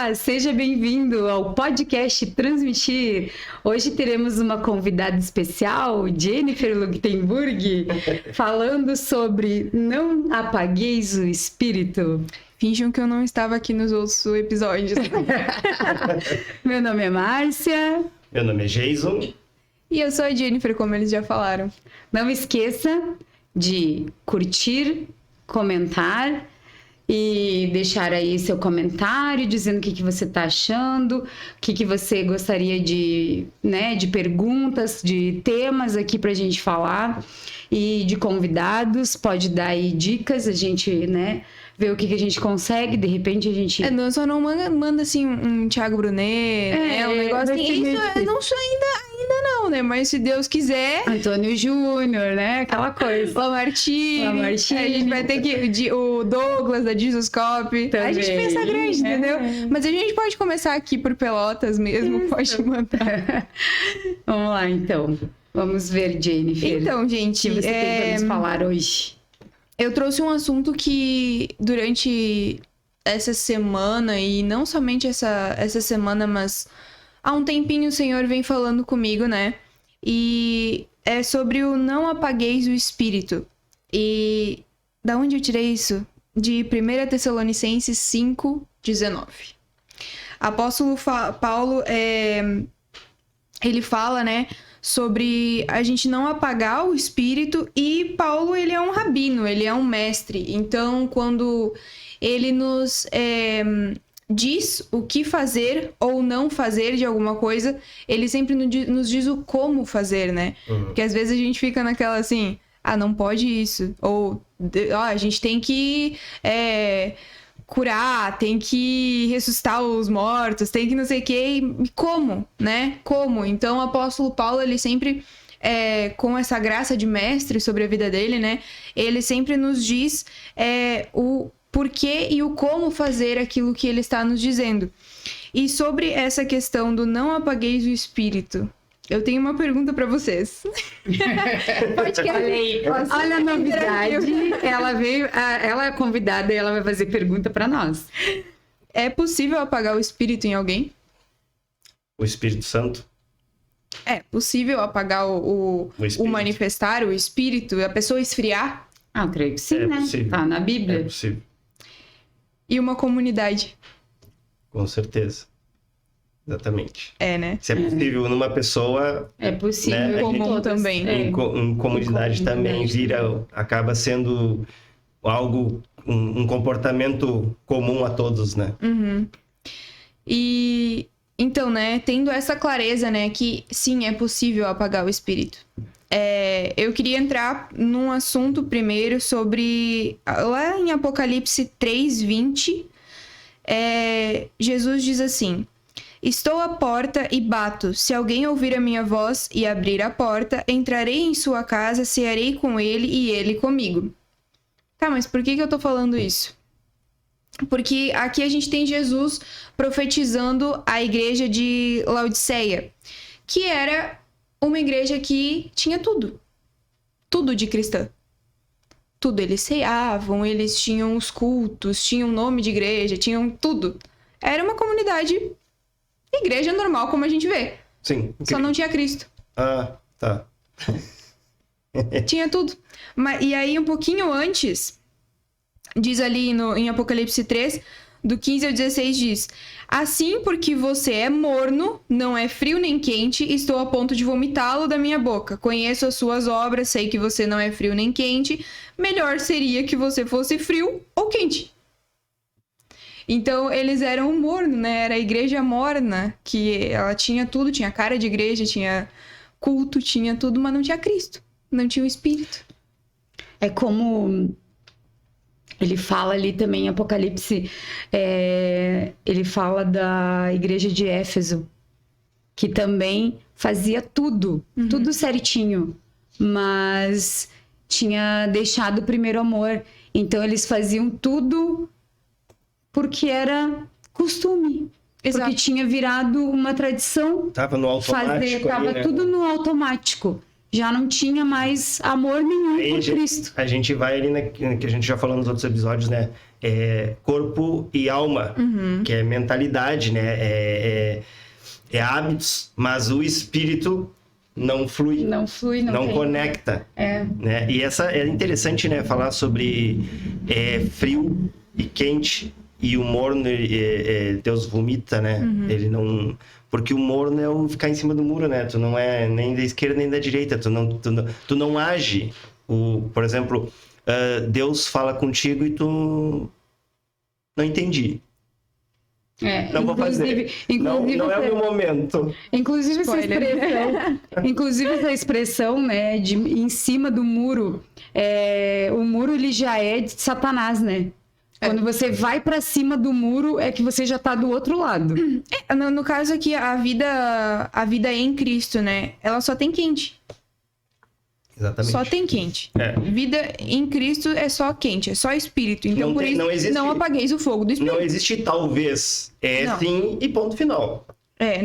Olá, seja bem-vindo ao podcast Transmitir. Hoje teremos uma convidada especial, Jennifer Lugtenburg, falando sobre Não Apagueis o Espírito. Finjam que eu não estava aqui nos outros episódios. Meu nome é Márcia. Meu nome é Jason. E eu sou a Jennifer, como eles já falaram. Não esqueça de curtir, comentar e deixar aí seu comentário dizendo o que você está achando, o que você gostaria de perguntas, de temas aqui para a gente falar e de convidados. Pode dar aí dicas, a gente, ver o que a gente consegue, de repente a gente... Só não manda assim um Thiago Brunet, um negócio assim. Isso eu não sou ainda não, né? Mas se Deus quiser... Antônio Júnior, né? Aquela coisa. Lamartine. A gente vai ter que... O Douglas, da Jesus Cop. Também. A gente pensa grande, entendeu? Mas a gente pode começar aqui por Pelotas mesmo, pode mandar. Vamos lá, então. Vamos ver, Jennifer. Então, gente... O que você tem para nos falar hoje? Eu trouxe um assunto que durante essa semana, e não somente essa semana, mas há um tempinho o Senhor vem falando comigo, né? E é sobre o não apagueis o espírito. E da onde eu tirei isso? De 1 Tessalonicenses 5:19. Apóstolo Paulo, ele fala, né? Sobre a gente não apagar o espírito, e Paulo, ele é um rabino, ele é um mestre. Então, quando ele nos diz o que fazer ou não fazer de alguma coisa, ele sempre nos diz o como fazer, né? Porque às vezes a gente fica naquela assim, não pode isso, ou a gente tem que... curar, tem que ressuscitar os mortos, tem que não sei o que, como, né? Como? Então, o apóstolo Paulo, ele sempre, com essa graça de mestre sobre a vida dele, né? Ele sempre nos diz o porquê e o como fazer aquilo que ele está nos dizendo. E sobre essa questão do não apagueis o espírito, eu tenho uma pergunta para vocês. Olha a novidade. Ela é convidada e ela vai fazer pergunta para nós. É possível apagar o espírito em alguém? O Espírito Santo? É possível apagar o manifestar, o espírito, a pessoa esfriar? Eu creio que sim, né? Possível. Tá na Bíblia. É possível. E uma comunidade? Com certeza. Exatamente. Né? Se é possível numa pessoa... É possível. Né, comum também. Em comunidade também acaba sendo algo, um comportamento comum a todos, né? Uhum. E então, né, tendo essa clareza, né, que sim, é possível apagar o espírito. Eu queria entrar num assunto primeiro sobre... Lá em Apocalipse 3:20, Jesus diz assim: estou à porta e bato. Se alguém ouvir a minha voz e abrir a porta, entrarei em sua casa, cearei com ele e ele comigo. Tá, mas por que eu tô falando isso? Porque aqui a gente tem Jesus profetizando a igreja de Laodiceia, que era uma igreja que tinha tudo. Tudo de cristã. Tudo. Eles ceavam, eles tinham os cultos, tinham nome de igreja, tinham tudo. Era uma comunidade... igreja normal, como a gente vê. Sim. Só não tinha Cristo. Tá. Tinha tudo. E aí, um pouquinho antes, diz ali em Apocalipse 3, do 15 ao 16, diz: assim, porque você é morno, não é frio nem quente, estou a ponto de vomitá-lo da minha boca. Conheço as suas obras, sei que você não é frio nem quente. Melhor seria que você fosse frio ou quente. Então, eles eram morno, né? Era a igreja morna, que ela tinha tudo, tinha cara de igreja, tinha culto, tinha tudo, mas não tinha Cristo, não tinha o Espírito. É como ele fala ali também em Apocalipse, ele fala da igreja de Éfeso, que também fazia tudo certinho, mas tinha deixado o primeiro amor. Então, eles faziam tudo... porque era costume. Exato. Porque tinha virado uma tradição. Tava no automático. Tava tudo no automático. Já não tinha mais amor nenhum por Cristo. A gente vai ali, que a gente já falou nos outros episódios, né? corpo e alma, que é mentalidade, né? É hábitos, mas o espírito não flui. Não flui, não tem. Conecta. É. Né? E essa é interessante, né? Falar sobre frio e quente. E o morno, Deus vomita, né? Ele não... Porque o morno é o ficar em cima do muro, né? Tu não é nem da esquerda nem da direita. Tu não age. Por exemplo, Deus fala contigo e tu... Não entendi. Não vou fazer. Inclusive, não é o meu momento. Inclusive essa expressão, né, de em cima do muro, o muro ele já é de Satanás, né? Quando você vai pra cima do muro, é que você já tá do outro lado. No caso aqui, a vida em Cristo, né? Ela só tem quente. Exatamente. Só tem quente. Vida em Cristo é só quente, é só espírito. Então, não apagueis o fogo do espírito. Não existe talvez. Sim e ponto final.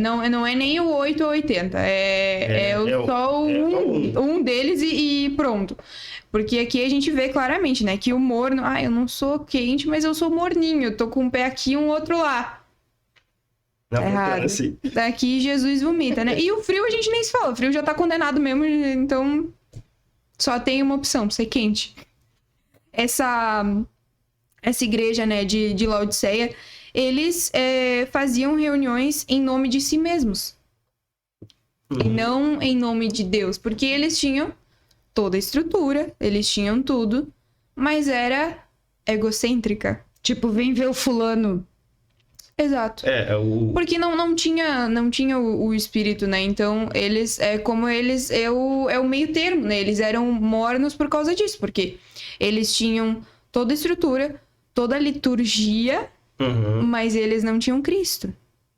Não é nem o 8 ou 80. Só um deles e pronto. Porque aqui a gente vê claramente, né? Que o morno... eu não sou quente, mas eu sou morninho. Eu tô com um pé aqui e um outro lá. Não errado. Assim. Daqui Jesus vomita, né? E o frio a gente nem se fala. O frio já tá condenado mesmo, então... Só tem uma opção, ser quente. Essa igreja, né, de Laodiceia, eles faziam reuniões em nome de si mesmos. E não em nome de Deus. Porque eles tinham toda a estrutura, eles tinham tudo, mas era egocêntrica. Tipo, vem ver o fulano. Exato. Porque não tinha o espírito, né? Então, eles, é o meio termo, né? Eles eram mornos por causa disso, porque eles tinham toda a estrutura, toda a liturgia, mas eles não tinham Cristo.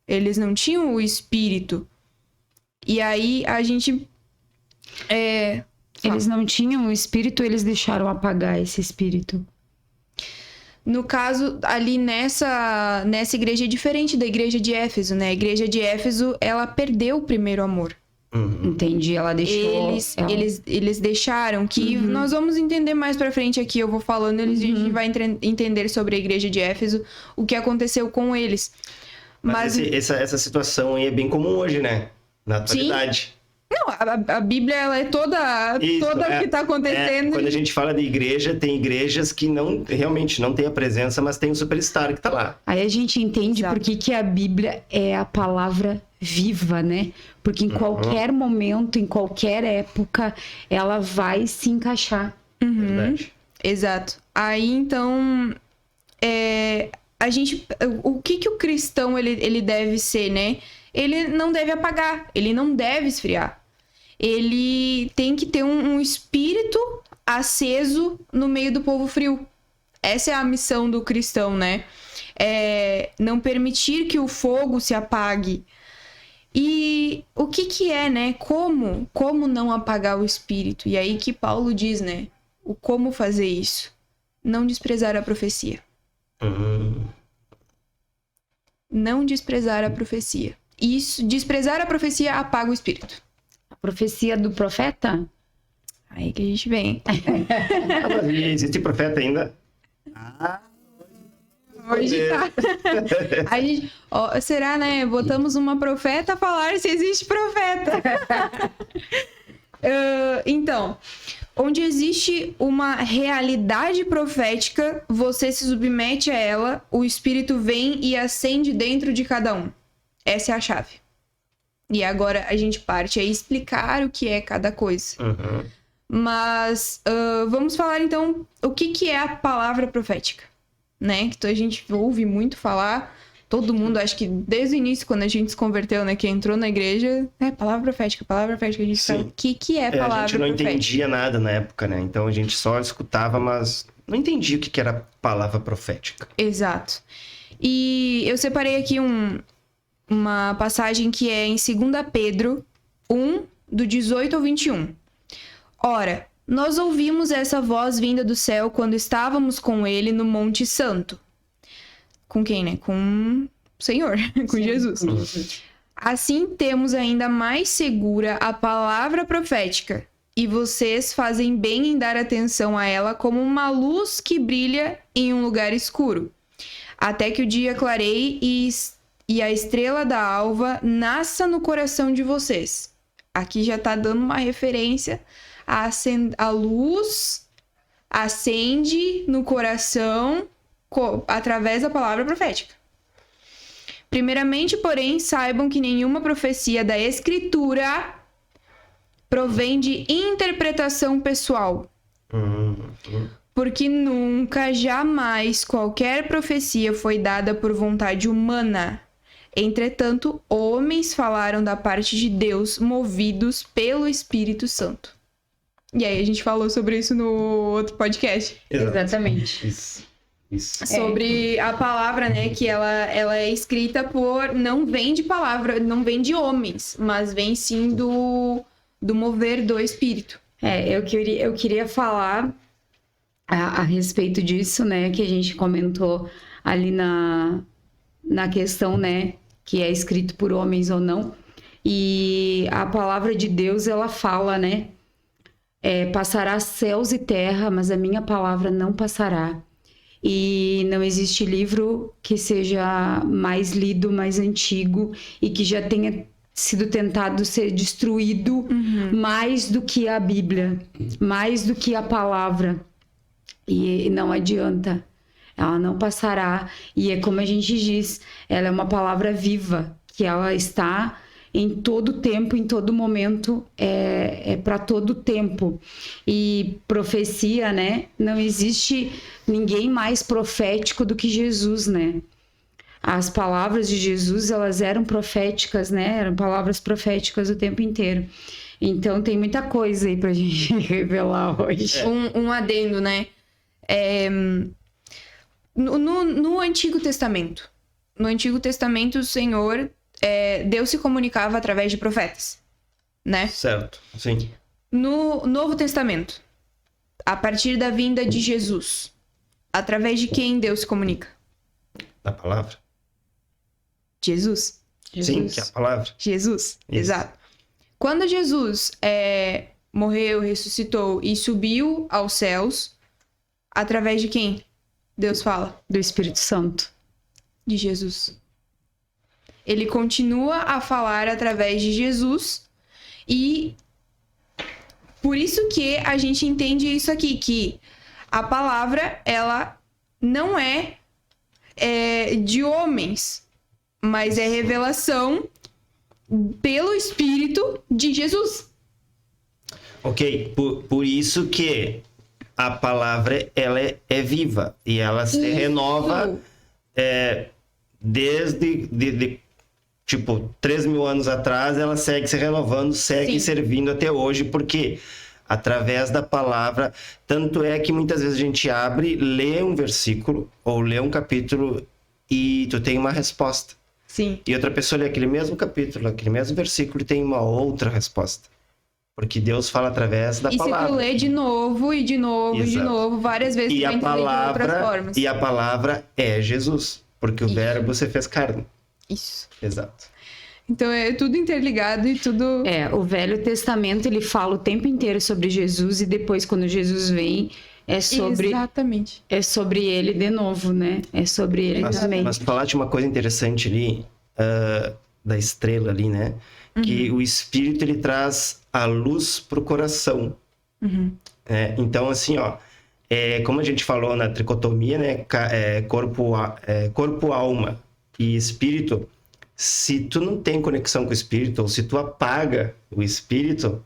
Eles não tinham o espírito. E aí, a gente... Eles não tinham o espírito, eles deixaram apagar esse espírito. No caso, ali nessa igreja é diferente da igreja de Éfeso, né? A igreja de Éfeso, ela perdeu o primeiro amor. Entendi, ela deixou... Eles deixaram que... Nós vamos entender mais pra frente aqui, eu vou falando, a gente vai entender sobre a igreja de Éfeso, o que aconteceu com eles. Mas essa situação aí é bem comum hoje, né? Na atualidade. Sim. Não, a Bíblia, ela é toda o que tá acontecendo. Quando a gente fala de igreja, tem igrejas que realmente não tem a presença, mas tem o superstar que tá lá. Aí a gente entende por que a Bíblia é a palavra viva, né? Porque em qualquer momento, em qualquer época, ela vai se encaixar. Verdade. Exato. Aí, então, o que o cristão, ele deve ser, né? Ele não deve apagar, ele não deve esfriar. Ele tem que ter um espírito aceso no meio do povo frio. Essa é a missão do cristão, né? Não permitir que o fogo se apague. E o que é, né? Como não apagar o espírito? E aí que Paulo diz, né? O como fazer isso. Não desprezar a profecia. Não desprezar a profecia. Isso, desprezar a profecia apaga o espírito. A profecia do profeta? Aí que a gente vem. Mas existe profeta ainda? Hoje tá. A gente, será, né? Botamos uma profeta a falar se existe profeta. Então, onde existe uma realidade profética, você se submete a ela, o Espírito vem e acende dentro de cada um. Essa é a chave. E agora a gente parte a explicar o que é cada coisa. Mas vamos falar então o que é a palavra profética, né? Que a gente ouve muito falar, todo mundo, acho que desde o início, quando a gente se converteu, né? Que entrou na igreja, palavra profética, a gente sabe o que é palavra profética. A gente não entendia nada na época, né? Então a gente só escutava, mas não entendia o que era palavra profética. Exato. E eu separei aqui uma passagem que é em 2 Pedro 1, do 18 ao 21. Ora, nós ouvimos essa voz vinda do céu quando estávamos com ele no Monte Santo. Com quem, né? Com o Senhor, com Jesus. Assim temos ainda mais segura a palavra profética, e vocês fazem bem em dar atenção a ela como uma luz que brilha em um lugar escuro, até que o dia clareie e a estrela da alva nasça no coração de vocês. Aqui já tá dando uma referência a luz acende no coração através da palavra profética. Primeiramente, porém, saibam que nenhuma profecia da Escritura provém de interpretação pessoal. Porque nunca, jamais, qualquer profecia foi dada por vontade humana. Entretanto, homens falaram da parte de Deus, movidos pelo Espírito Santo. E aí, a gente falou sobre isso no outro podcast. Exatamente. Isso. Sobre a palavra, né? Que ela é escrita por... Não vem de palavra, não vem de homens, mas vem sim do mover do Espírito. Eu queria falar a respeito disso, né? Que a gente comentou ali na questão, né? Que é escrito por homens ou não. E a palavra de Deus, ela fala, né? Passará céus e terra, mas a minha palavra não passará. E não existe livro que seja mais lido, mais antigo e que já tenha sido tentado ser destruído mais do que a Bíblia, mais do que a palavra. E não adianta, ela não passará. E é como a gente diz, ela é uma palavra viva, que ela está em todo tempo, em todo momento, é para todo tempo. E profecia, né? Não existe ninguém mais profético do que Jesus, né? As palavras de Jesus, elas eram proféticas, né? Eram palavras proféticas o tempo inteiro. Então, tem muita coisa aí pra gente revelar hoje. Um adendo, né? No Antigo Testamento. No Antigo Testamento, o Senhor... Deus se comunicava através de profetas, né? Certo, sim. No Novo Testamento, a partir da vinda de Jesus, através de quem Deus se comunica? Da palavra? Jesus. Sim, que é a palavra. Jesus, Isso. exato. Quando Jesus morreu, ressuscitou e subiu aos céus, através de quem Deus fala? Do Espírito Santo. De Jesus. Ele continua a falar através de Jesus e por isso que a gente entende isso aqui, que a palavra, ela não é de homens, mas é revelação pelo Espírito de Jesus. Ok, por isso que a palavra, ela é viva e ela se renova desde tipo, 3.000 anos atrás, ela segue se renovando, segue Sim. servindo até hoje, porque através da palavra, tanto é que muitas vezes a gente abre, lê um versículo ou lê um capítulo e tu tem uma resposta. Sim. E outra pessoa lê aquele mesmo capítulo, aquele mesmo versículo e tem uma outra resposta. Porque Deus fala através da palavra. E se tu lê de novo e de novo e de Exato. novo, várias vezes, E tu vai a entender de outras palavra, formas. e a palavra é Jesus, porque o Isso. verbo se fez carne. Isso. Exato. Então é tudo interligado e tudo... O Velho Testamento, ele fala o tempo inteiro sobre Jesus e depois, quando Jesus vem, é Exatamente. sobre ele de novo, né? É sobre ele também. Mas falar de uma coisa interessante ali, da estrela ali, né? Que o Espírito, ele traz a luz pro coração. Então, assim, ó, como a gente falou na tricotomia, né? Corpo, alma e espírito. Se tu não tem conexão com o espírito, ou se tu apaga o espírito,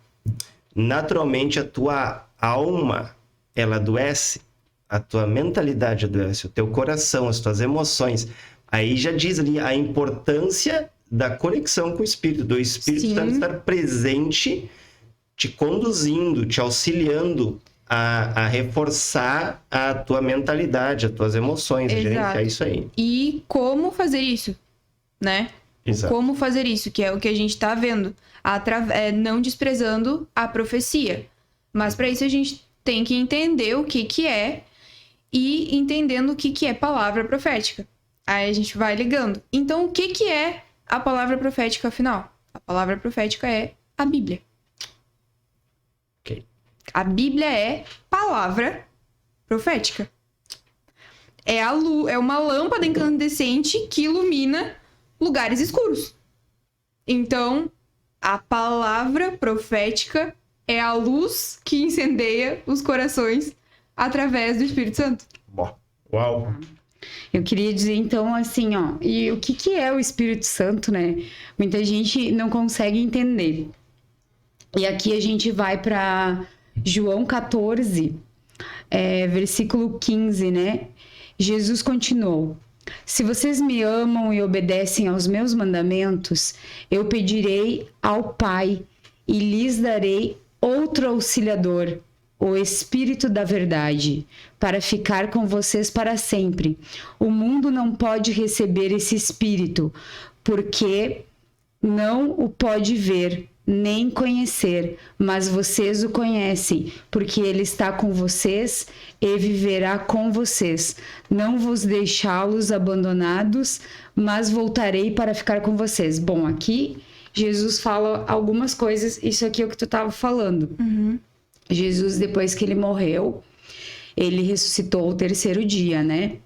naturalmente a tua alma, ela adoece, a tua mentalidade adoece, o teu coração, as tuas emoções. Aí já diz ali a importância da conexão com o espírito, do espírito estar presente, te conduzindo, te auxiliando a reforçar a tua mentalidade, as tuas emoções, a gerenciar isso aí. E como fazer isso, né? Exato. Como fazer isso, que é o que a gente tá vendo, não desprezando a profecia. Mas para isso a gente tem que entender o que é e entendendo o que é palavra profética. Aí a gente vai ligando. Então, o que é a palavra profética afinal? A palavra profética é a Bíblia. Ok. A Bíblia é palavra profética. É uma lâmpada incandescente que ilumina lugares escuros. Então, a palavra profética é a luz que incendeia os corações através do Espírito Santo. Bom. Uau. Eu queria dizer, então, assim, ó, e o que é o Espírito Santo, né? Muita gente não consegue entender. E aqui a gente vai para João 14, versículo 15, né? Jesus continuou: se vocês me amam e obedecem aos meus mandamentos, eu pedirei ao Pai e lhes darei outro auxiliador, o Espírito da Verdade, para ficar com vocês para sempre. O mundo não pode receber esse Espírito, porque não o pode ver, nem conhecer, mas vocês o conhecem, porque ele está com vocês e viverá com vocês. Não vos deixá-los abandonados, mas voltarei para ficar com vocês. Bom, aqui Jesus fala algumas coisas, isso aqui é o que tu estava falando. Jesus, depois que ele morreu, ele ressuscitou ao terceiro dia, né?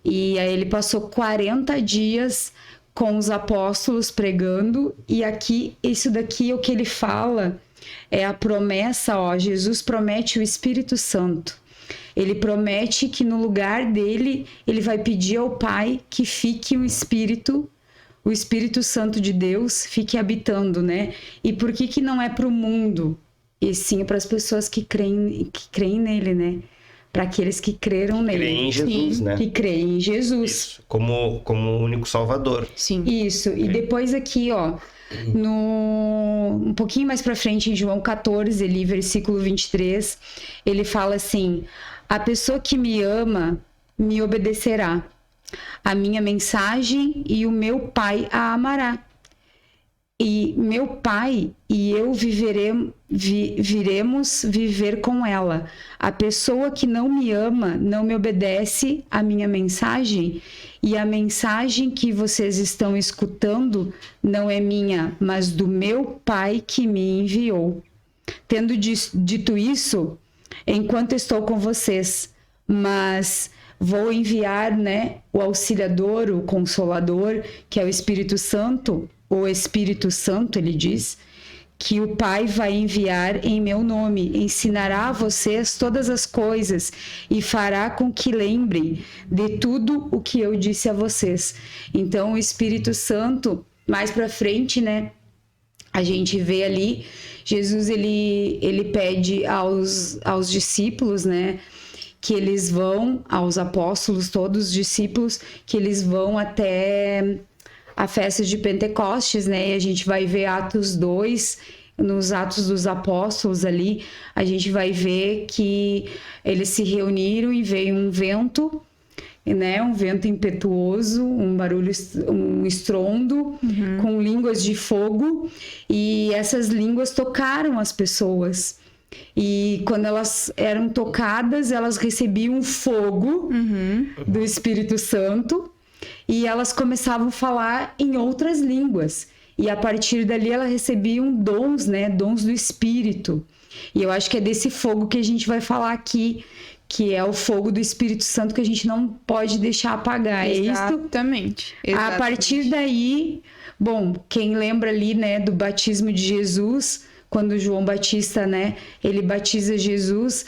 E aí ele passou 40 dias com os apóstolos pregando, e aqui, isso daqui, o que ele fala é a promessa, ó, Jesus promete o Espírito Santo. Ele promete que no lugar dele, ele vai pedir ao Pai que fique o Espírito Santo de Deus, fique habitando, né? E por que não é para o mundo? E sim para as pessoas que creem nele, né? Para aqueles que creram nele. Creem em Jesus, sim, né? Que creem em Jesus. Isso. Como o único Salvador. Sim. Isso. E depois aqui, ó, um pouquinho mais para frente, em João 14, ali, versículo 23, ele fala assim: a pessoa que me ama, me obedecerá. A minha mensagem e o meu Pai a amará. E meu Pai e eu viremos viver com ela. A pessoa que não me ama não me obedece à minha mensagem, e a mensagem que vocês estão escutando não é minha, mas do meu Pai que me enviou. Tendo dito isso, enquanto estou com vocês, mas vou enviar, né, o auxiliador, o consolador, que é o Espírito Santo. O Espírito Santo, ele diz, que o Pai vai enviar em meu nome, ensinará a vocês todas as coisas e fará com que lembrem de tudo o que eu disse a vocês. Então, o Espírito Santo, mais para frente, né, a gente vê ali, Jesus, ele pede aos discípulos, né, que eles vão, aos apóstolos, todos os discípulos, que eles vão até a festa de Pentecostes, né? E a gente vai ver Atos 2, nos Atos dos Apóstolos ali, a gente vai ver que eles se reuniram e veio um vento, né? Um vento impetuoso, um barulho, um estrondo, com línguas de fogo, e essas línguas tocaram as pessoas. E quando elas eram tocadas, elas recebiam fogo do Espírito Santo, e elas começavam a falar em outras línguas. E a partir dali elas recebiam dons, né? Dons do Espírito. E eu acho que é desse fogo que a gente vai falar aqui, que é o fogo do Espírito Santo, que a gente não pode deixar apagar. Exatamente. É isso? A partir daí, bom, quem lembra ali, né, do batismo de Jesus, quando João Batista, né, ele batiza Jesus,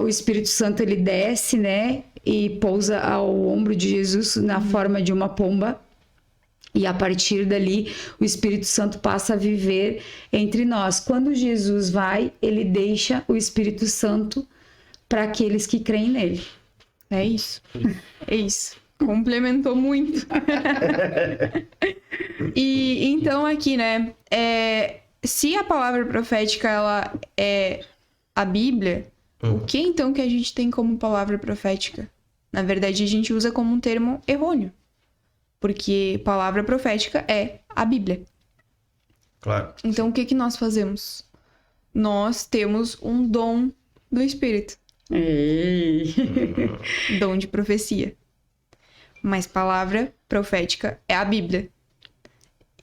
o Espírito Santo, ele desce, né, e pousa ao ombro de Jesus na forma de uma pomba. E a partir dali, o Espírito Santo passa a viver entre nós. Quando Jesus vai, ele deixa o Espírito Santo para aqueles que creem nele. É isso. É isso. Complementou muito. E então aqui, né, se a palavra profética ela é a Bíblia, o que então que a gente tem como palavra profética? Na verdade, a gente usa como um termo errôneo. Porque palavra profética é a Bíblia. Claro. Então, o que nós fazemos? Nós temos um dom do Espírito. Dom de profecia. Mas palavra profética é a Bíblia.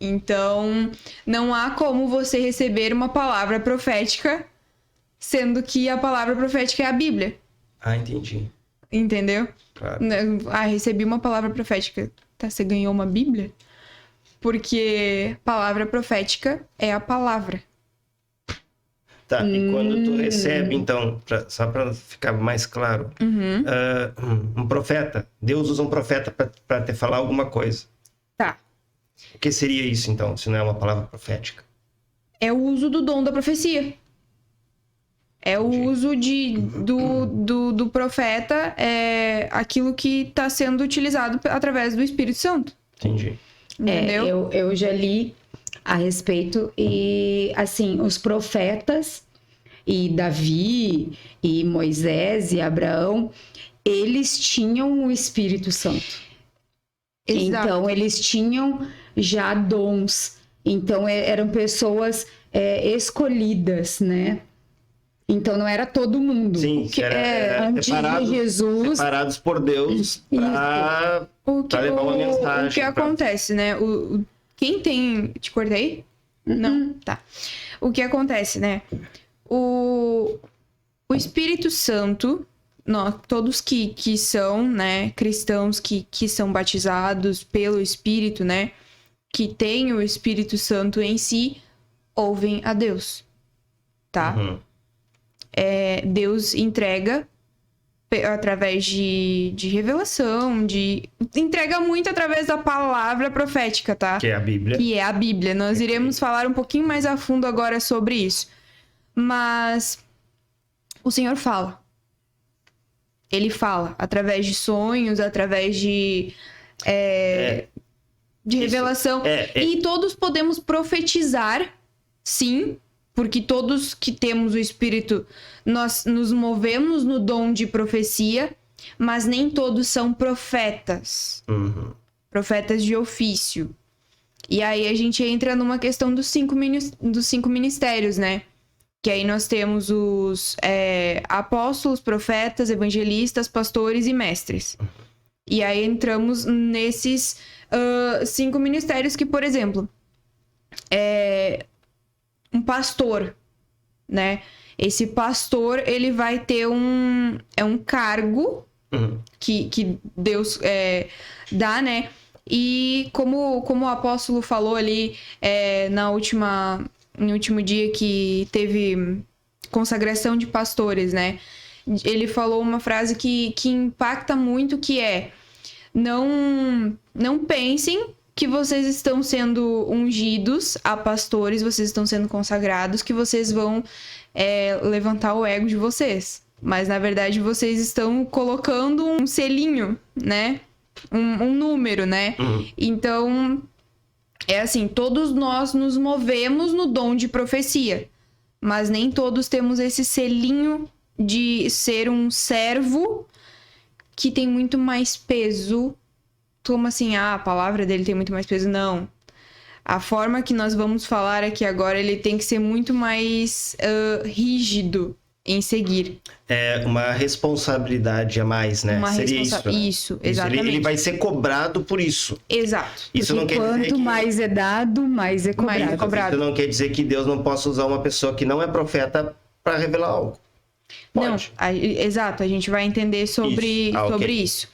Então, não há como você receber uma palavra profética sendo que a palavra profética é a Bíblia. Ah, entendi. Entendeu? Claro. Ah, recebi uma palavra profética. Tá, você ganhou uma Bíblia? Porque palavra profética é a palavra. Tá, e quando tu recebe, então, só para ficar mais claro, um profeta, Deus usa um profeta para te falar alguma coisa. Tá. O que seria isso, então, se não é uma palavra profética? É o uso do dom da profecia. É o uso do profeta, aquilo que está sendo utilizado através do Espírito Santo. Entendi. Entendeu? Eu já li a respeito e, assim, os profetas e Davi e Moisés e Abraão, eles tinham o Espírito Santo. Exato. Então, eles tinham já dons. Então, eram pessoas escolhidas, né? Então, não era todo mundo. Sim, era antes de Jesus. separados por Deus para levar uma mensagem. O que acontece, né? Quem tem... Te cortei? Não? Tá. O que acontece, né? O Espírito Santo, todos que são, né, cristãos que são batizados pelo Espírito, né, que têm o Espírito Santo em si, ouvem a Deus, tá? Uhum. Deus entrega através de revelação, entrega muito através da palavra profética, tá? Que é a Bíblia. Que é a Bíblia. Nós iremos falar um pouquinho mais a fundo agora sobre isso. Mas o Senhor fala. Ele fala através de sonhos, através de revelação. E todos podemos profetizar, sim, porque todos que temos o Espírito, nós nos movemos no dom de profecia, mas nem todos são profetas. Uhum. Profetas de ofício. E aí a gente entra numa questão dos cinco ministérios, né? Que aí nós temos os apóstolos, profetas, evangelistas, pastores e mestres. E aí entramos nesses 5 ministérios que, por exemplo, um pastor, né? Esse pastor, ele vai ter um cargo que Deus dá, né? E como o apóstolo falou ali no último dia que teve consagração de pastores, né? Ele falou uma frase que impacta muito, que é: não pensem que vocês estão sendo ungidos a pastores, vocês estão sendo consagrados, que vocês vão levantar o ego de vocês. Mas, na verdade, vocês estão colocando um selinho, né? Um número, né? Então, assim, todos nós nos movemos no dom de profecia, mas nem todos temos esse selinho de ser um servo que tem muito mais peso. Como assim? A palavra dele tem muito mais peso? Não. A forma que nós vamos falar aqui agora, ele tem que ser muito mais rígido em seguir. É uma responsabilidade a mais, né? Seria isso, né? Isso, exatamente. Ele vai ser cobrado por isso. Exato. Isso não quer dizer Quanto mais é dado, mais é cobrado. Isso não quer dizer que Deus não possa usar uma pessoa que não é profeta para revelar algo. Pode. Não, exato. A gente vai entender sobre isso.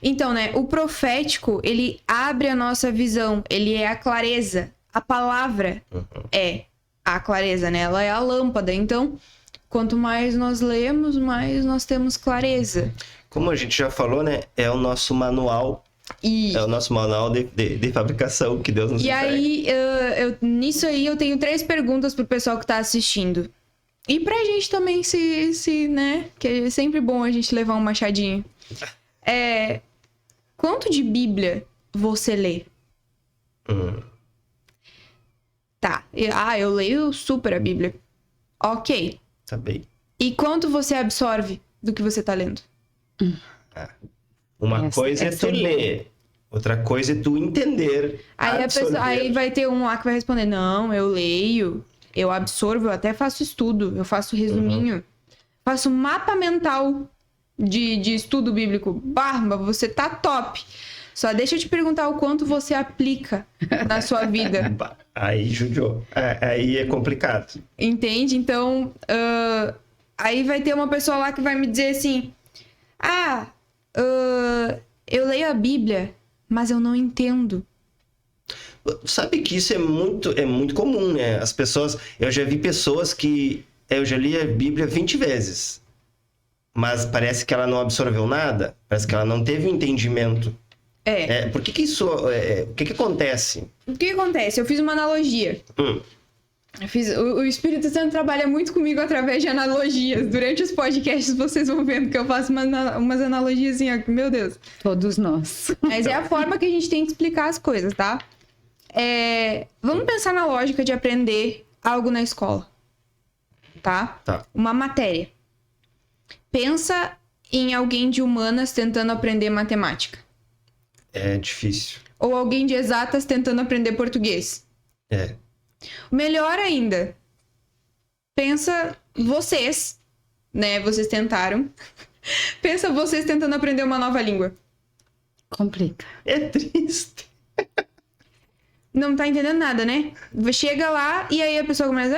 Então, né? O profético, ele abre a nossa visão. Ele é a clareza. A palavra é a clareza, né? Ela é a lâmpada. Então, quanto mais nós lemos, mais nós temos clareza. Como a gente já falou, né? É o nosso manual. É o nosso manual de fabricação que Deus nos entrega. E aí, nisso aí, eu tenho 3 perguntas pro pessoal que tá assistindo. E pra gente também, né? Que é sempre bom a gente levar um machadinho. Quanto de Bíblia você lê? Tá. Eu leio super a Bíblia. Ok. Tá bem. E quanto você absorve do que você tá lendo? Uma coisa é tu ler, outra coisa é tu entender. Aí vai ter um lá que vai responder: não, eu leio, eu absorvo, eu até faço estudo, eu faço resuminho, faço mapa mental de estudo bíblico. Barba, você tá top. Só deixa eu te perguntar o quanto você aplica na sua vida. Aí judiou. Aí é complicado. Entende? Então, aí vai ter uma pessoa lá que vai me dizer assim: eu leio a Bíblia, mas eu não entendo. Sabe que isso é muito comum, né? As pessoas... Eu já vi pessoas que... Eu já li a Bíblia 20 vezes. Mas parece que ela não absorveu nada. Parece que ela não teve um entendimento. Por que isso... o que acontece? O que acontece? Eu fiz uma analogia. O Espírito Santo trabalha muito comigo através de analogias. Durante os podcasts vocês vão vendo que eu faço umas analogias assim, ó, meu Deus. Todos nós. Mas é a forma que a gente tem de explicar as coisas, tá? Vamos pensar na lógica de aprender algo na escola. Tá? Uma matéria. Pensa em alguém de humanas tentando aprender matemática. É difícil. Ou alguém de exatas tentando aprender português. Melhor ainda, pensa vocês, né? Vocês tentaram. Pensa vocês tentando aprender uma nova língua. Complica. É triste. Não tá entendendo nada, né? Chega lá e aí a pessoa começa...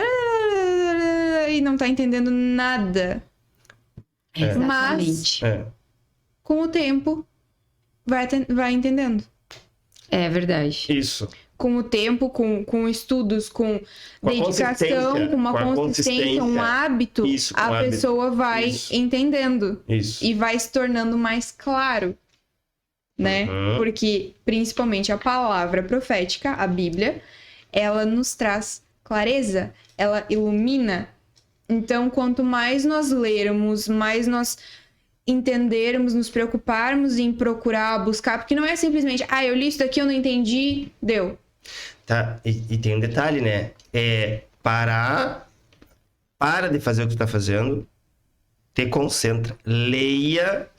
E não tá entendendo nada. Exatamente. Mas, com o tempo, vai entendendo. É verdade. Isso. Com o tempo, com estudos, com dedicação, com uma consistência, um hábito, a pessoa vai entendendo. Isso. E vai se tornando mais claro, né? Porque, principalmente, a palavra profética, a Bíblia, ela nos traz clareza, ela ilumina. Então, quanto mais nós lermos, mais nós entendermos, nos preocuparmos em procurar, buscar, porque não é simplesmente, eu li isso daqui, eu não entendi, deu. Tá, e tem um detalhe, né? Para de fazer o que tu tá fazendo, te concentra, leia,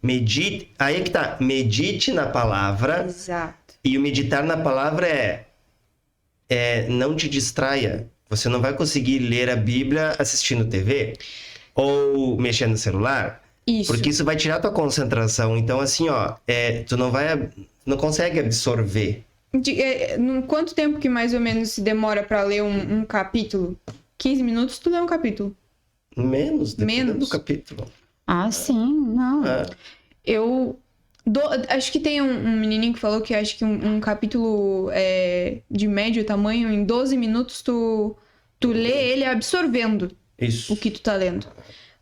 medite, aí é que tá, medite na palavra. Exato. E o meditar na palavra não te distraia. Você não vai conseguir ler a Bíblia assistindo TV ou mexendo no celular. Isso. Porque isso vai tirar tua concentração. Então, assim, tu não consegue absorver. Quanto tempo que mais ou menos se demora pra ler um capítulo? 15 minutos tu lê um capítulo. Menos, dependendo do capítulo. Sim, não. Eu acho que tem um menininho que falou que acho que um capítulo de médio tamanho, em 12 minutos tu lê ele absorvendo Isso. o que tu tá lendo.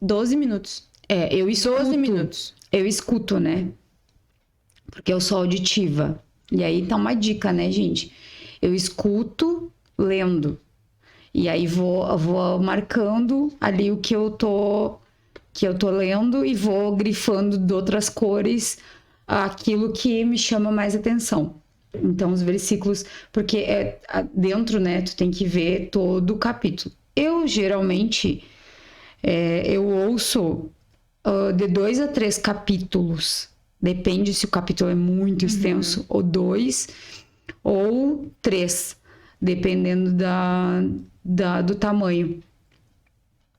12 minutos. Eu escuto. 12 minutos. Eu escuto, né? Porque eu sou auditiva. E aí tá uma dica, né, gente? Eu escuto lendo. E aí vou marcando ali o que eu tô lendo e vou grifando de outras cores aquilo que me chama mais atenção. Então, os versículos... Porque dentro, né, tu tem que ver todo o capítulo. Eu, geralmente, eu ouço de 2 a 3 capítulos. Depende se o capítulo é muito extenso, ou 2, ou 3, dependendo do tamanho.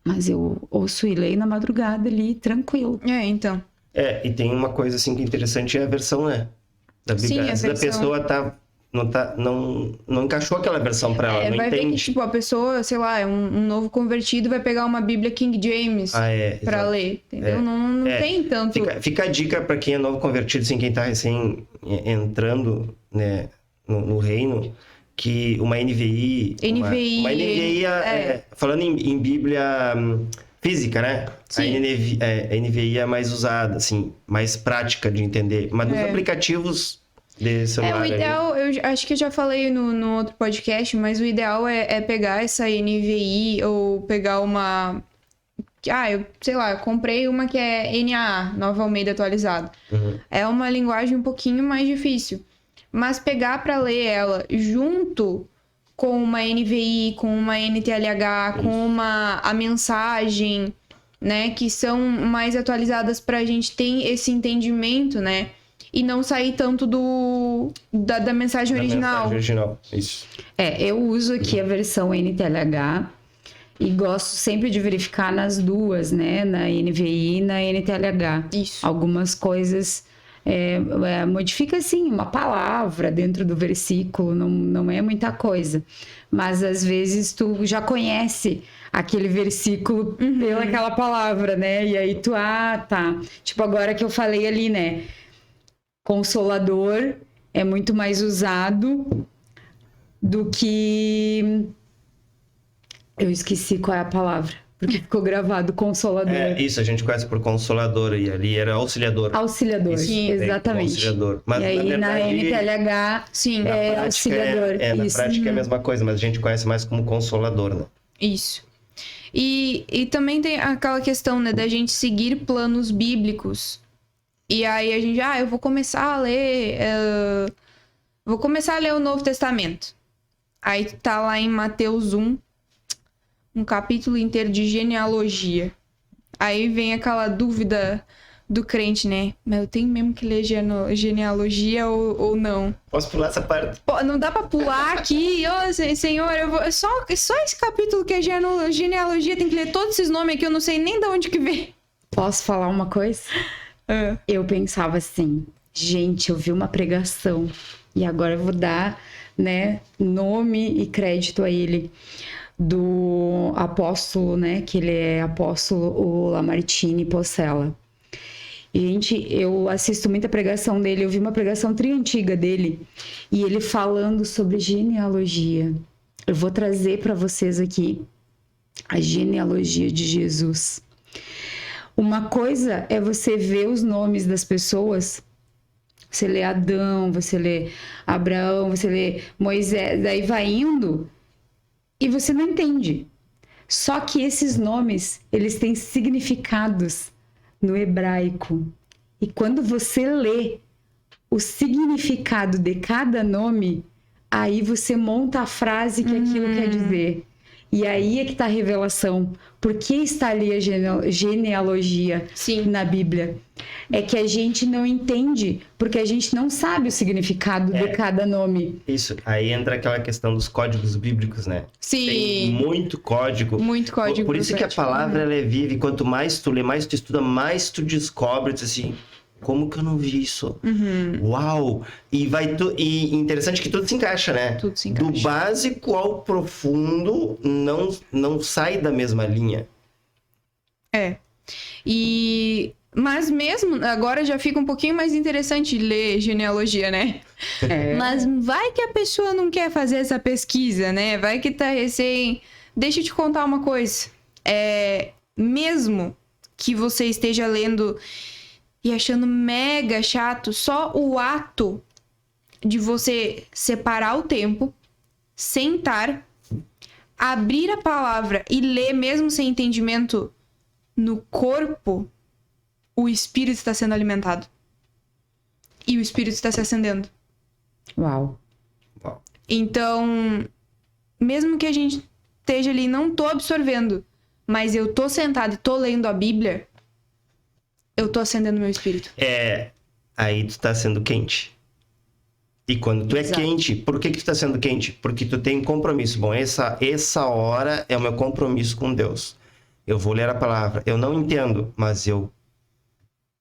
Mas eu ouço e leio na madrugada ali, tranquilo. Então. E tem uma coisa assim que é interessante, é a versão, né? Da Bíblia. Sim, Às vezes a pessoa não encaixou aquela versão pra ela, não vai entende. ver que, tipo, a pessoa, sei lá, um novo convertido vai pegar uma Bíblia King James pra exato. ler, entendeu? Não tem tanto... Fica a dica pra quem é novo convertido, assim, quem tá recém entrando, né, no reino, que uma NVI... Uma NVI, falando em Bíblia física, né? Sim. A NVI é mais usada, assim, mais prática de entender. Mas nos aplicativos... de celular, o ideal, eu acho que eu já falei no outro podcast, mas o ideal é pegar essa NVI ou pegar uma... eu sei lá, eu comprei uma que é NAA, Nova Almeida atualizada. É uma linguagem um pouquinho mais difícil. Mas pegar para ler ela junto com uma NVI, com uma NTLH, com a mensagem, né? Que são mais atualizadas pra gente ter esse entendimento, né? E não sair tanto da mensagem original. Mensagem original, isso. Eu uso aqui a versão NTLH e gosto sempre de verificar nas duas, né? Na NVI e na NTLH. Isso. Algumas coisas modifica assim uma palavra dentro do versículo, não é muita coisa. Mas às vezes tu já conhece aquele versículo pelaquela palavra, né? E aí tu, tá. Tipo, agora que eu falei ali, né? Consolador é muito mais usado do que... Eu esqueci qual é a palavra, porque ficou gravado Consolador. Isso, a gente conhece por Consolador, e ali era Auxiliador. Auxiliador, Isso, exatamente. Auxiliador. Mas, e aí na NTLH Sim, é Auxiliador. Na isso. prática é a mesma coisa, mas a gente conhece mais como Consolador, né? Isso. E também tem aquela questão, né, da gente seguir planos bíblicos. E aí a gente, eu vou começar a ler... vou começar a ler o Novo Testamento. Aí tá lá em Mateus 1, um capítulo inteiro de genealogia. Aí vem aquela dúvida do crente, né? Mas eu tenho mesmo que ler genealogia ou não? Posso pular essa parte? Pô, não dá pra pular aqui. Senhor, eu vou... Só esse capítulo que é genealogia, tem que ler todos esses nomes aqui, eu não sei nem de onde que vem. Posso falar uma coisa? Eu pensava assim, gente, eu vi uma pregação e agora eu vou dar, né, nome e crédito a ele, do apóstolo, né, que ele é apóstolo, o Lamartine Possela. E, gente, eu assisto muita pregação dele, eu vi uma pregação triantiga dele, e ele falando sobre genealogia. Eu vou trazer para vocês aqui a genealogia de Jesus. Uma coisa é você ver os nomes das pessoas, você lê Adão, você lê Abraão, você lê Moisés, daí vai indo e você não entende. Só que esses nomes, eles têm significados no hebraico. E quando você lê o significado de cada nome, aí você monta a frase que aquilo quer dizer. E aí é que está a revelação. Por que está ali a genealogia na Bíblia? É que a gente não entende, porque a gente não sabe o significado de cada nome. Isso, aí entra aquela questão dos códigos bíblicos, né? Sim. Tem muito código. Muito código. Por isso que a palavra ela é viva, e quanto mais tu lê, mais tu estuda, mais tu descobre, diz assim... Como que eu não vi isso? Uau! E interessante que tudo se encaixa, né? Tudo se encaixa. Do básico ao profundo, não sai da mesma linha. Mas mesmo, agora já fica um pouquinho mais interessante ler genealogia, né? Mas vai que a pessoa não quer fazer essa pesquisa, né? Vai que tá recém... Deixa eu te contar uma coisa. Mesmo que você esteja lendo... e achando mega chato, só o ato de você separar o tempo, sentar, abrir a palavra e ler mesmo sem entendimento no corpo, o espírito está sendo alimentado. E o espírito está se acendendo. Uau. Então, mesmo que a gente esteja ali, não tô absorvendo, mas eu tô sentado e tô lendo a Bíblia... Eu tô acendendo meu espírito. Aí tu tá sendo quente. E quando tu é quente, por que tu tá sendo quente? Porque tu tem compromisso. Bom, essa hora é o meu compromisso com Deus. Eu vou ler a palavra. Eu não entendo, mas eu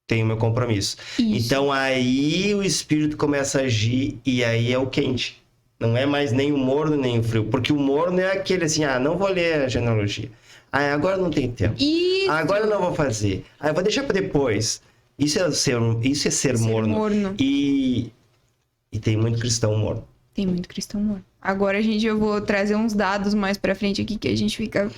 tenho meu compromisso. Isso. Então aí o espírito começa a agir e aí é o quente. Não é mais nem o morno, nem o frio. Porque o morno é aquele assim, não vou ler a genealogia. Agora não tem tempo. Isso. Agora eu não vou fazer. Eu vou deixar para depois. Isso é ser morno. E tem muito cristão morno. Tem muito cristão morno. Agora eu vou trazer uns dados mais pra frente aqui que a gente fica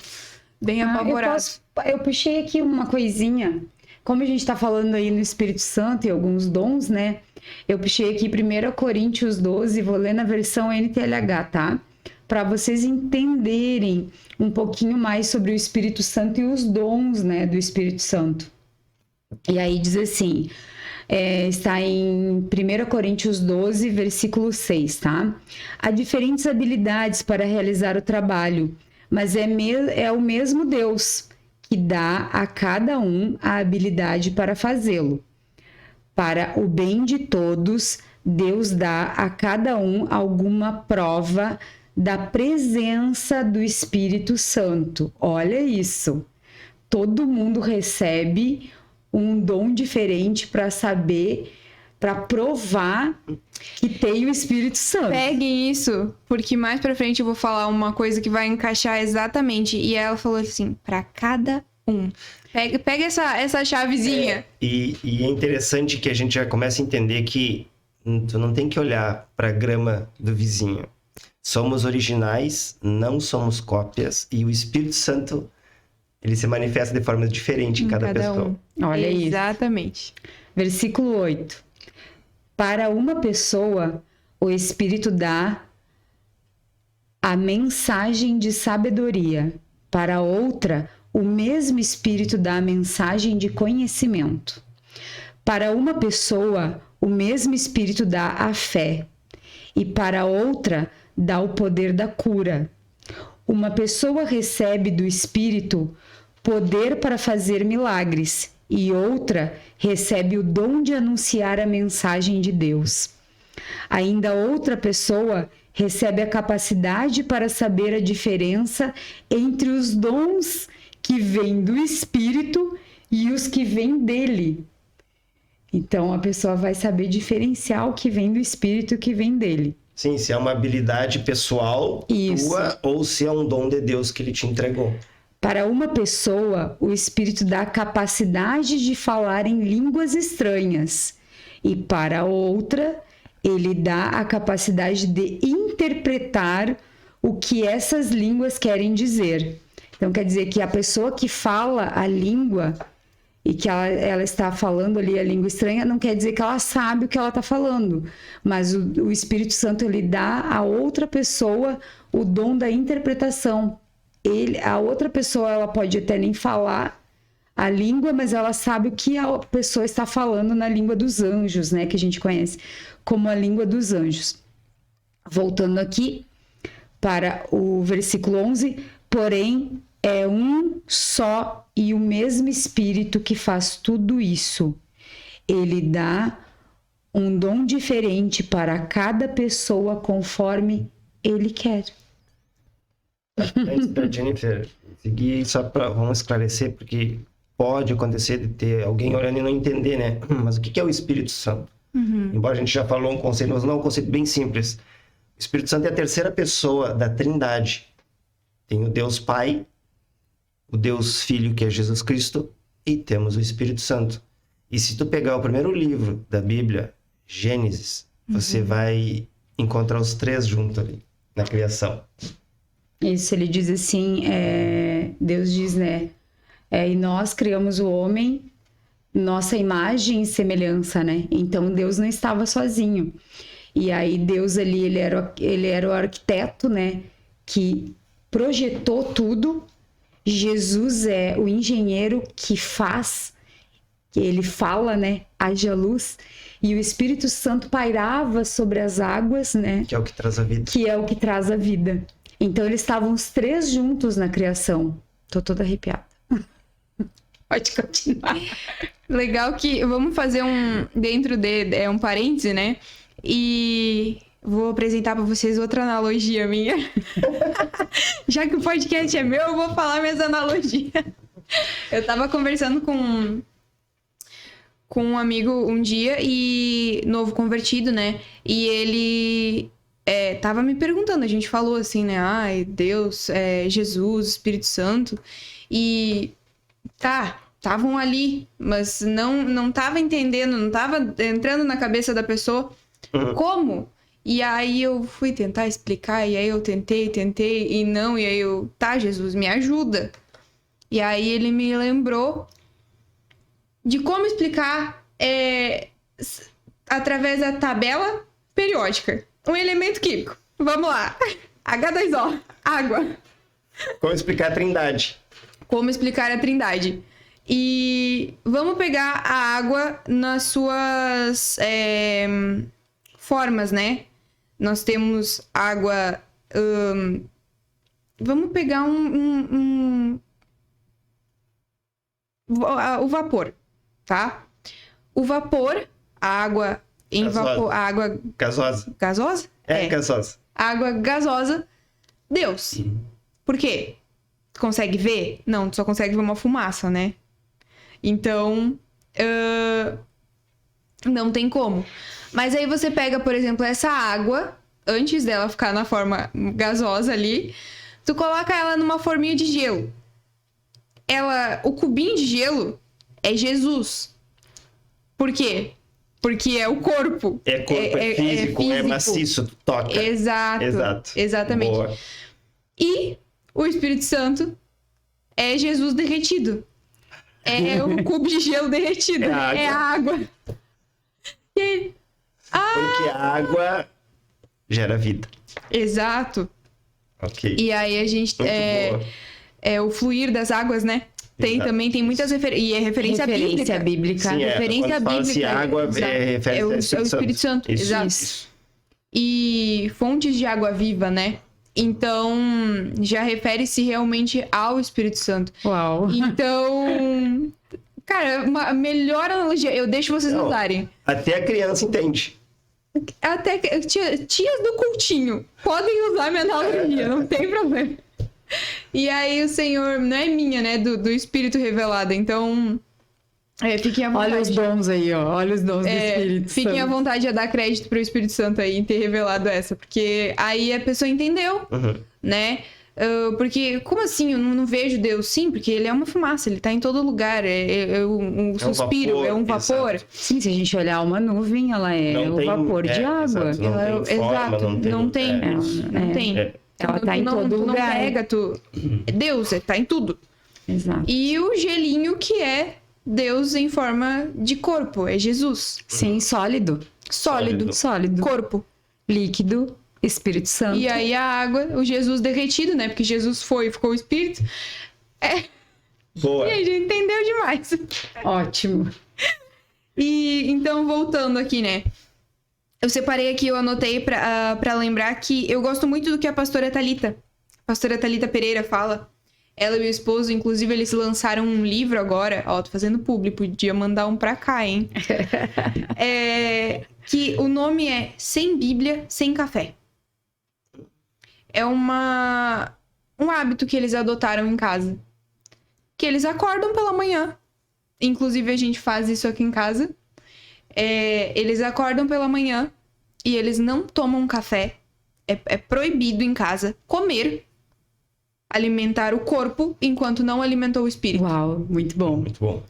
bem apavorado. Eu puxei aqui uma coisinha. Como a gente tá falando aí no Espírito Santo e alguns dons, né? Eu puxei aqui 1 Coríntios 12, vou ler na versão NTLH, tá? Para vocês entenderem um pouquinho mais sobre o Espírito Santo e os dons, né, do Espírito Santo. E aí diz assim, está em 1 Coríntios 12, versículo 6, tá? Há diferentes habilidades para realizar o trabalho, mas é o mesmo Deus que dá a cada um a habilidade para fazê-lo. Para o bem de todos, Deus dá a cada um alguma prova da presença do Espírito Santo. Olha isso. Todo mundo recebe um dom diferente para saber para provar que tem o Espírito Santo. Peguem isso, porque mais pra frente eu vou falar uma coisa que vai encaixar exatamente. E ela falou assim, pra cada um. Pega essa chavezinha. E é interessante que a gente já começa a entender que tu não tem que olhar pra grama do vizinho. Somos originais, não somos cópias. E o Espírito Santo, ele se manifesta de forma diferente em cada pessoa. Olha isso. Exatamente. Versículo 8. Para uma pessoa, o Espírito dá a mensagem de sabedoria. Para outra, o mesmo Espírito dá a mensagem de conhecimento. Para uma pessoa, o mesmo Espírito dá a fé. E para outra, dá o poder da cura. Uma pessoa recebe do Espírito poder para fazer milagres. E outra recebe o dom de anunciar a mensagem de Deus. Ainda outra pessoa recebe a capacidade para saber a diferença entre os dons que vêm do Espírito e os que vêm dele. Então, a pessoa vai saber diferenciar o que vem do Espírito e o que vem dele. Sim, se é uma habilidade pessoal tua ou se é um dom de Deus que ele te entregou. Para uma pessoa, o Espírito dá a capacidade de falar em línguas estranhas. E para outra, ele dá a capacidade de interpretar o que essas línguas querem dizer. Então, quer dizer que a pessoa que fala a língua e que ela está falando ali a língua estranha, não quer dizer que ela sabe o que ela está falando. Mas o Espírito Santo, ele dá a outra pessoa o dom da interpretação. A outra pessoa, ela pode até nem falar a língua, mas ela sabe o que a pessoa está falando na língua dos anjos, né? Que a gente conhece como a língua dos anjos. Voltando aqui para o versículo 11. Porém, é um só e o mesmo Espírito que faz tudo isso. Ele dá um dom diferente para cada pessoa conforme ele quer. Antes da Jennifer seguir, vamos esclarecer, porque pode acontecer de ter alguém olhando e não entender, né? Mas o que é o Espírito Santo? Embora a gente já falou um conceito, mas não é um conceito bem simples. O Espírito Santo é a terceira pessoa da Trindade. Tem o Deus Pai, o Deus Filho, que é Jesus Cristo, e temos o Espírito Santo. E se tu pegar o primeiro livro da Bíblia, Gênesis, você vai encontrar os três juntos ali, na criação. Isso, ele diz assim, Deus diz, né? E nós criamos o homem, nossa imagem e semelhança, né? Então, Deus não estava sozinho. E aí, Deus ali, ele era o arquiteto, né? Que projetou tudo. Jesus é o engenheiro que faz, que ele fala, né? Haja luz. E o Espírito Santo pairava sobre as águas, né? Que é o que traz a vida. Que é o que traz a vida. Então, eles estavam os três juntos na criação. Tô toda arrepiada. Pode continuar. Legal que... Vamos fazer um parêntese, né? E vou apresentar pra vocês outra analogia minha. Já que o podcast é meu, eu vou falar minhas analogias. Eu tava conversando com um amigo um dia, e novo convertido, né? E ele... tava me perguntando, a gente falou assim, né? Ai, Deus, Jesus, Espírito Santo. E estavam ali, mas não tava entendendo, não tava entrando na cabeça da pessoa. Como? E aí eu fui tentar explicar, e aí eu tentei, e não, e aí eu... Jesus, me ajuda. E aí ele me lembrou de como explicar através da tabela periódica. Um elemento químico. Vamos lá. H2O. Água. Como explicar a Trindade? Como explicar a Trindade. E vamos pegar a água nas suas formas, né? Nós temos água... vamos pegar o vapor, tá? O vapor, a água... A água... Gasosa. Gasosa? Gasosa. Água gasosa. Deus. Por quê? Tu consegue ver? Não, tu só consegue ver uma fumaça, né? Então, Não tem como. Mas aí você pega, por exemplo, essa água, antes dela ficar na forma gasosa ali, tu coloca ela numa forminha de gelo. O cubinho de gelo é Jesus. Por quê? Porque é o corpo. É corpo, é físico, é maciço, tu toca. Exato. Exatamente. Boa. E o Espírito Santo é Jesus derretido. É o cubo de gelo derretido. É a água. E aí... Porque a água gera vida. Exato. Ok. E aí a gente... Muito boa. o fluir das águas, né? Também tem muitas referências. E é referência bíblica. Sim, Referência quando bíblica. fala-se água, refere-se o ao Espírito Santo. Isso. Exato. Isso. E fontes de água viva, né? Então, já refere-se realmente ao Espírito Santo. Uau. Então, cara, uma melhor analogia. Eu deixo vocês usarem. Até a criança entende. Até tias do cultinho podem usar minha analogia, não tem problema. E aí o Senhor, não é minha, né? Do Espírito revelado. Então, fiquem à vontade. Olha os dons aí, ó. Olha os dons do Espírito Fiquem Santo. à vontade a dar crédito pro Espírito Santo aí em ter revelado essa. Porque aí a pessoa entendeu, né? Porque, como assim? Eu não vejo Deus? Sim, porque ele é uma fumaça, ele tá em todo lugar. É um suspiro, vapor, é um vapor. exato. Sim, se a gente olhar uma nuvem, ela é Não o tem- vapor de água. exato, não tem forma, não tem. Não É. tem. Ela tá em Tu todo não lugar. pega, é Deus, tá em tudo. Exato. E o gelinho que é Deus em forma de corpo, é Jesus. Sim, sólido. Sólido. Sólido. Corpo. Líquido. Espírito Santo. E aí a água, o Jesus derretido, né? Porque Jesus foi e ficou o Espírito. Boa. E aí a gente entendeu demais. Ótimo. E então, voltando aqui, né? Eu separei aqui, eu anotei pra lembrar que eu gosto muito do que a pastora Thalita Pereira fala. Ela e o esposo, inclusive, eles lançaram um livro agora. Ó, tô fazendo publi, podia mandar um pra cá, hein? Que o nome é Sem Bíblia, Sem Café. É um hábito que eles adotaram em casa. Que eles acordam pela manhã. Inclusive, a gente faz isso aqui em casa. Eles acordam pela manhã e eles não tomam café. É proibido em casa comer, alimentar o corpo enquanto não alimentou o espírito. Uau, muito bom. Muito bom.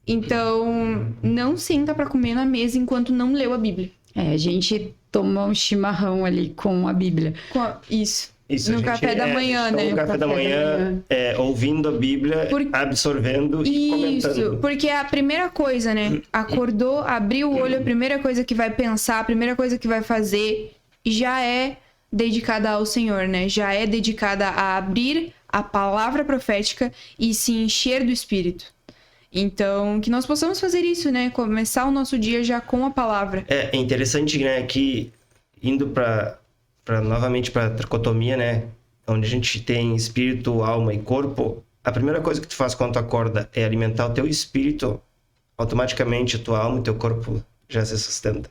Então, não senta pra comer na mesa enquanto não leu a Bíblia. A gente toma um chimarrão ali com a Bíblia. Isso. Isso, No café da manhã, né? No café da manhã, ouvindo a Bíblia, absorvendo e comentando. Isso, porque é a primeira coisa, né? Acordou, abriu o olho, a primeira coisa que vai pensar, a primeira coisa que vai fazer, já é dedicada ao Senhor, né? Já é dedicada a abrir a palavra profética e se encher do Espírito. Então, que nós possamos fazer isso, né? Começar o nosso dia já com a palavra. É interessante, né, que indo novamente para a tricotomia, né, onde a gente tem espírito, alma e corpo, a primeira coisa que tu faz quando tu acorda é alimentar o teu espírito, automaticamente a tua alma e o teu corpo já se sustenta,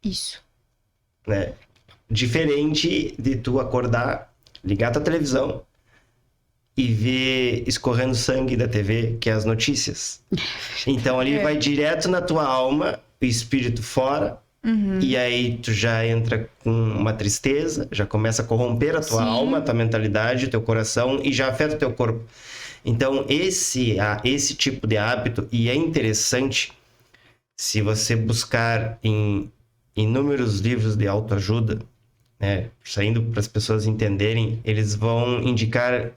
Isso. né? Diferente de tu acordar, ligar tua televisão e ver escorrendo sangue da TV, que é as notícias. Então ali vai direto na tua alma, o espírito fora. E aí tu já entra com uma tristeza, já começa a corromper a tua alma, a tua mentalidade, o teu coração e já afeta o teu corpo. Então esse tipo de hábito, e é interessante se você buscar em inúmeros livros de autoajuda, né, saindo para as pessoas entenderem, eles vão indicar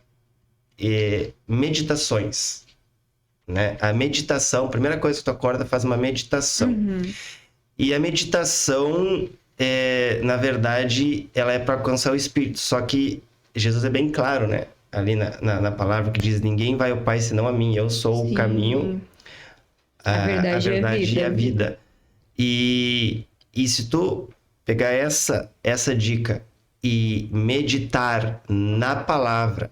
meditações, né? A meditação, a primeira coisa que tu acorda, faz uma meditação. E a meditação, na verdade, ela é para alcançar o Espírito. Só que Jesus é bem claro, né? Ali na palavra que diz, ninguém vai ao Pai senão a mim. Eu sou o caminho, a verdade e a vida. E se tu pegar essa dica e meditar na palavra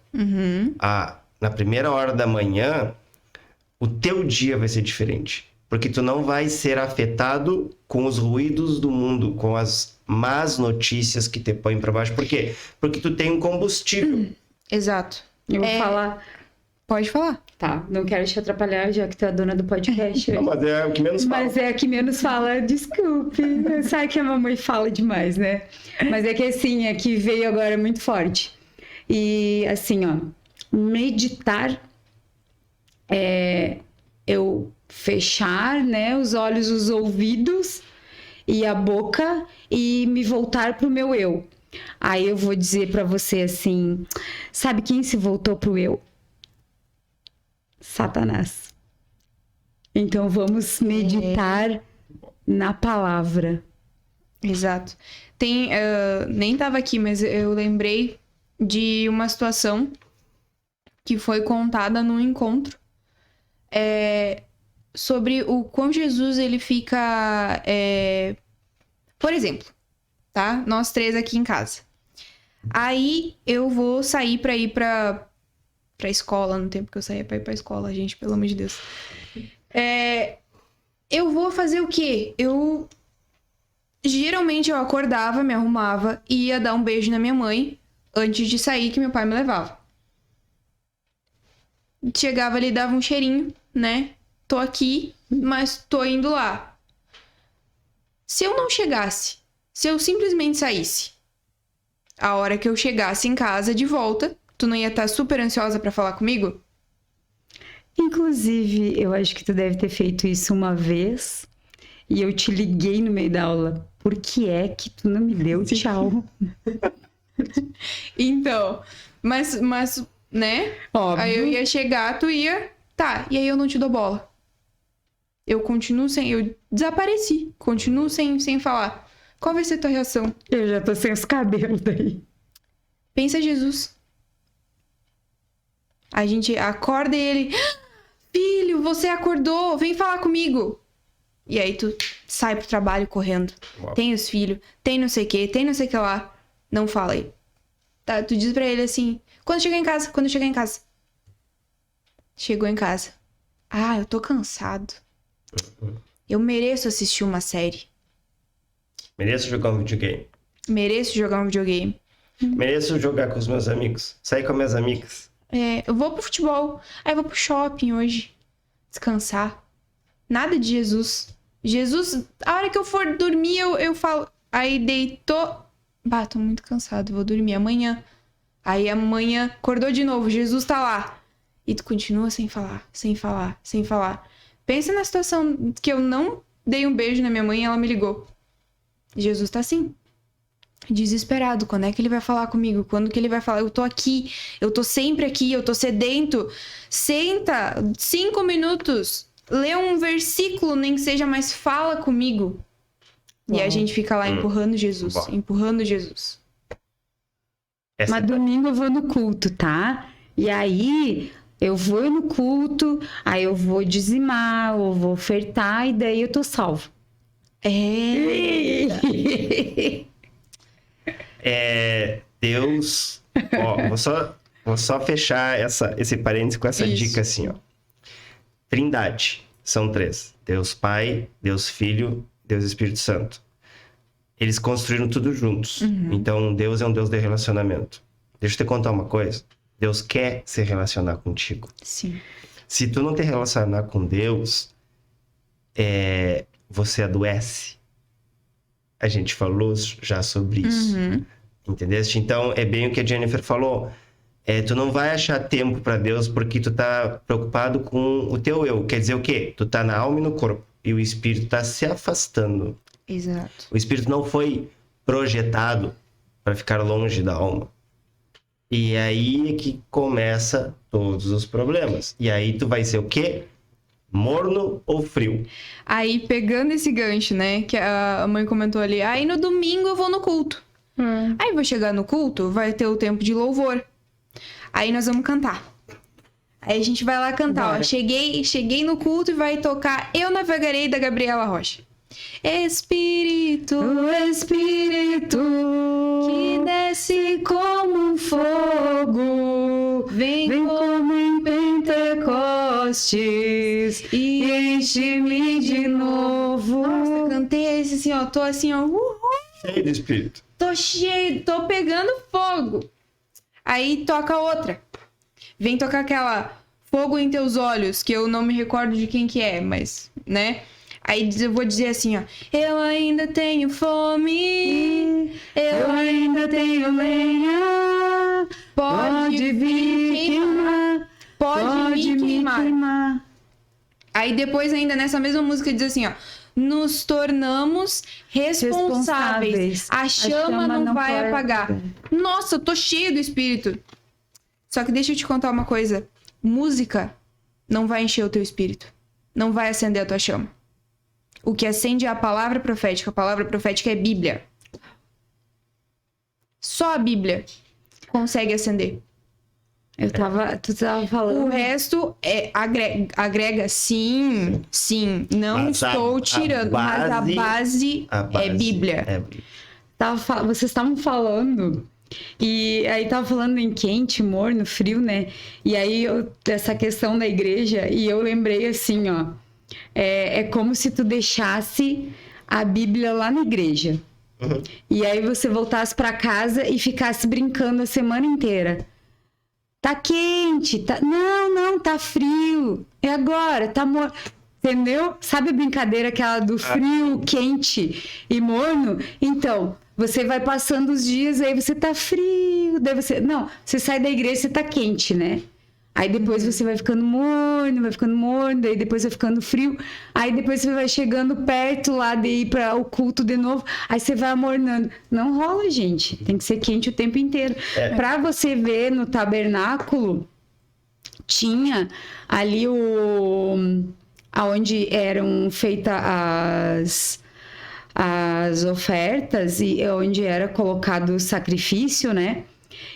na primeira hora da manhã, o teu dia vai ser diferente. Porque tu não vai ser afetado com os ruídos do mundo, com as más notícias que te põem para baixo. Por quê? Porque tu tem um combustível. Exato. Eu vou falar Pode falar. Tá, não quero te atrapalhar, já que tu é a dona do podcast. Não, mas é o que menos fala. Mas é a que menos fala, desculpe. Sabe que a mamãe fala demais, né? Mas é que assim, é que veio agora muito forte. E assim, ó, meditar é eu fechar, né, os olhos, os ouvidos e a boca e me voltar pro meu eu. Aí eu vou dizer pra você assim, sabe quem se voltou pro eu? Satanás. Então vamos meditar na palavra. Exato. Tem, nem tava aqui, mas eu lembrei de uma situação que foi contada num encontro sobre o quão Jesus ele fica, por exemplo, tá? Nós três aqui em casa. Aí eu vou sair pra ir pra escola, no tempo que eu saía pra ir pra escola, gente, pelo amor de Deus. Eu vou fazer o quê? Geralmente eu acordava, me arrumava e ia dar um beijo na minha mãe antes de sair, que meu pai me levava. Chegava ali, dava um cheirinho, né? Tô aqui, mas tô indo lá. Se eu não chegasse, se eu simplesmente saísse, a hora que eu chegasse em casa de volta, tu não ia estar super ansiosa pra falar comigo? Inclusive, eu acho que tu deve ter feito isso uma vez e eu te liguei no meio da aula. Por que é que tu não me deu tchau? Então, mas, né? Óbvio. Aí eu ia chegar, tu ia... Tá, e aí eu não te dou bola. Eu continuo sem... Eu desapareci. Continuo sem falar. Qual vai ser a tua reação? Eu já tô sem os cabelos daí. Pensa Jesus. A gente acorda e ele... Filho, você acordou, vem falar comigo. E aí tu sai pro trabalho correndo. Uau. Tem os filhos, tem não sei o que, tem não sei o que lá. Não fala aí. Tá, tu diz pra ele assim, quando chegar em casa. Chegou em casa. Ah, eu tô cansado. Eu mereço assistir uma série. Mereço jogar um videogame. Mereço jogar um videogame. Mereço jogar com os meus amigos. Sair com as minhas amigas. Eu vou pro futebol. Aí eu vou pro shopping hoje. Descansar. Nada de Jesus. Jesus, a hora que eu for dormir, eu falo. Aí deitou. Bah, tô muito cansado, vou dormir amanhã. Aí amanhã acordou de novo, Jesus tá lá. E tu continua sem falar. Pensa na situação que eu não dei um beijo na minha mãe e ela me ligou. Jesus tá assim. Desesperado. Quando é que ele vai falar comigo? Quando que ele vai falar? Eu tô aqui. Eu tô sempre aqui. Eu tô sedento. Senta. 5 minutos. Lê um versículo, nem que seja, mas fala comigo. E a gente fica lá empurrando Jesus. Empurrando Jesus. Mas domingo eu vou no culto, tá? E aí eu vou no culto, aí eu vou dizimar, ou vou ofertar, e daí eu tô salvo. Deus... Ó, vou só fechar esse parênteses com essa dica assim, ó. Trindade. São 3. Deus Pai, Deus Filho, Deus Espírito Santo. Eles construíram tudo juntos. Então, Deus é um Deus de relacionamento. Deixa eu te contar uma coisa. Deus quer se relacionar contigo. Sim. Se tu não te relacionar com Deus, você adoece. A gente falou já sobre isso. Entendeste? Então, é bem o que a Jennifer falou. Tu não vai achar tempo para Deus porque tu tá preocupado com o teu eu. Quer dizer o quê? Tu tá na alma e no corpo. E o espírito tá se afastando. Exato. O espírito não foi projetado para ficar longe da alma. E aí é que começa todos os problemas. E aí tu vai ser o quê? Morno ou frio? Aí, pegando esse gancho, né? Que a mãe comentou ali. Aí, no domingo eu vou no culto. Aí, vou chegar no culto, vai ter o tempo de louvor. Aí, nós vamos cantar. Aí, a gente vai lá cantar. Bora. Ó, cheguei no culto e vai tocar Eu Navegarei, da Gabriela Rocha. Espírito, O Espírito que desce como um fogo, vem como em Pentecostes e enche-me de novo. Nossa, cantei esse assim, ó. Tô assim, ó. Cheio de espírito. Tô cheio, tô pegando fogo. Aí toca outra. Vem tocar aquela fogo em teus olhos, que eu não me recordo de quem que é, mas, né? Aí eu vou dizer assim, ó. Eu ainda tenho fome, eu ainda tenho lenha, pode vir queimar, pode me queimar. Aí depois ainda nessa mesma música diz assim, ó. Nos tornamos responsáveis. A chama não vai apagar. Nossa, eu tô cheio do espírito. Só que deixa eu te contar uma coisa. Música não vai encher o teu espírito. Não vai acender a tua chama. O que acende é a palavra profética. A palavra profética é Bíblia. Só a Bíblia consegue acender. Tu tava falando. O resto agrega sim. Não Mas estou tirando, mas a base é Bíblia. Vocês estavam falando, e aí tava falando em quente, morno, frio, né? E aí essa questão da igreja, e eu lembrei assim, ó. É como se tu deixasse a Bíblia lá na igreja. Uhum. E aí você voltasse pra casa e ficasse brincando a semana inteira. Tá quente, tá... Não, tá frio. É agora, tá morno. Entendeu? Sabe a brincadeira aquela do frio, quente e morno? Então, você vai passando os dias, aí você tá frio, daí você... Não, você sai da igreja, você tá quente, né? Aí depois você vai ficando morno, daí depois vai ficando frio. Aí depois você vai chegando perto lá de ir para o culto de novo. Aí você vai amornando. Não rola, gente. Tem que ser quente o tempo inteiro. Para você ver no tabernáculo, tinha ali aonde eram feitas as ofertas e onde era colocado o sacrifício, né?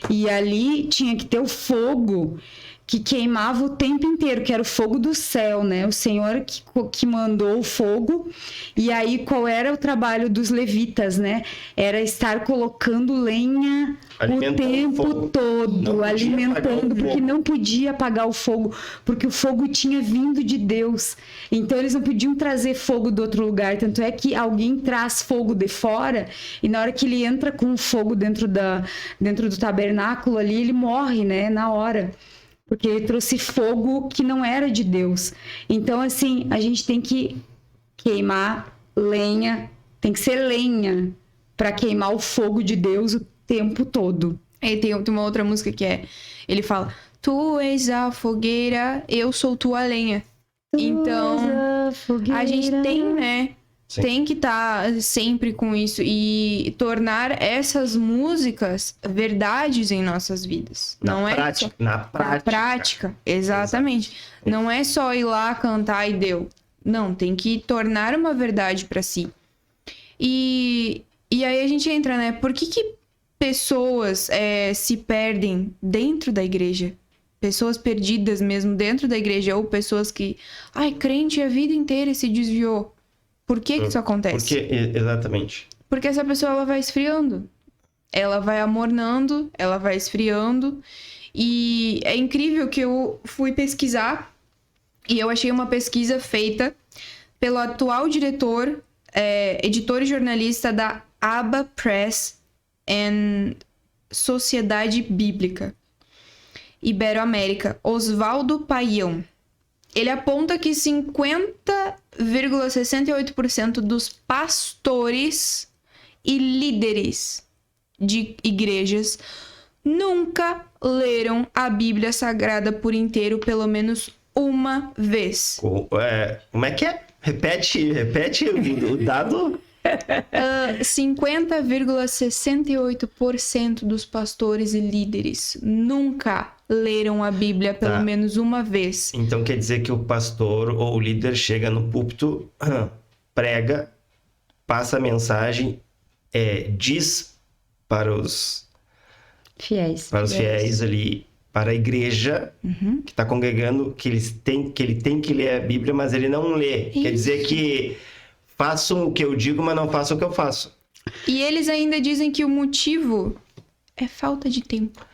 E ali tinha que ter o fogo que queimava o tempo inteiro, que era o fogo do céu, né? O Senhor que mandou o fogo. E aí, qual era o trabalho dos levitas, né? Era estar colocando lenha o tempo todo, alimentando, porque não podia apagar o fogo, porque o fogo tinha vindo de Deus. Então, eles não podiam trazer fogo do outro lugar. Tanto é que alguém traz fogo de fora, e na hora que ele entra com o fogo dentro do tabernáculo ali, ele morre, né? Na hora. Porque ele trouxe fogo que não era de Deus. Então, assim, a gente tem que queimar lenha, tem que ser lenha para queimar o fogo de Deus o tempo todo. E tem uma outra música que ele fala: Tu és a fogueira, eu sou tua lenha. Então, a gente tem, né? Sim. Tem que estar sempre com isso e tornar essas músicas verdades em nossas vidas. Na prática, exatamente. Não é só ir lá cantar e deu. Não, tem que tornar uma verdade para si. E aí a gente entra, né? Por que pessoas se perdem dentro da igreja? Pessoas perdidas mesmo dentro da igreja, ou pessoas que, crente a vida inteira e se desviou. Por que isso acontece? Exatamente. Porque essa pessoa, ela vai esfriando. Ela vai amornando, ela vai esfriando. E é incrível que eu fui pesquisar e eu achei uma pesquisa feita pelo atual diretor, editor e jornalista da Abba Press and Sociedade Bíblica Ibero-América, Osvaldo Paião. Ele aponta que 50,68% dos pastores e líderes de igrejas nunca leram a Bíblia Sagrada por inteiro pelo menos uma vez. Como é que é? Repete o dado. 50,68% dos pastores e líderes nunca leram a Bíblia pelo menos uma vez. Então quer dizer que o pastor ou o líder chega no púlpito, prega, passa a mensagem, diz para os fiéis ali, para a igreja que está congregando, que ele tem que ler a Bíblia, mas ele não lê. Isso. Quer dizer que façam o que eu digo, mas não façam o que eu faço. E eles ainda dizem que o motivo é falta de tempo.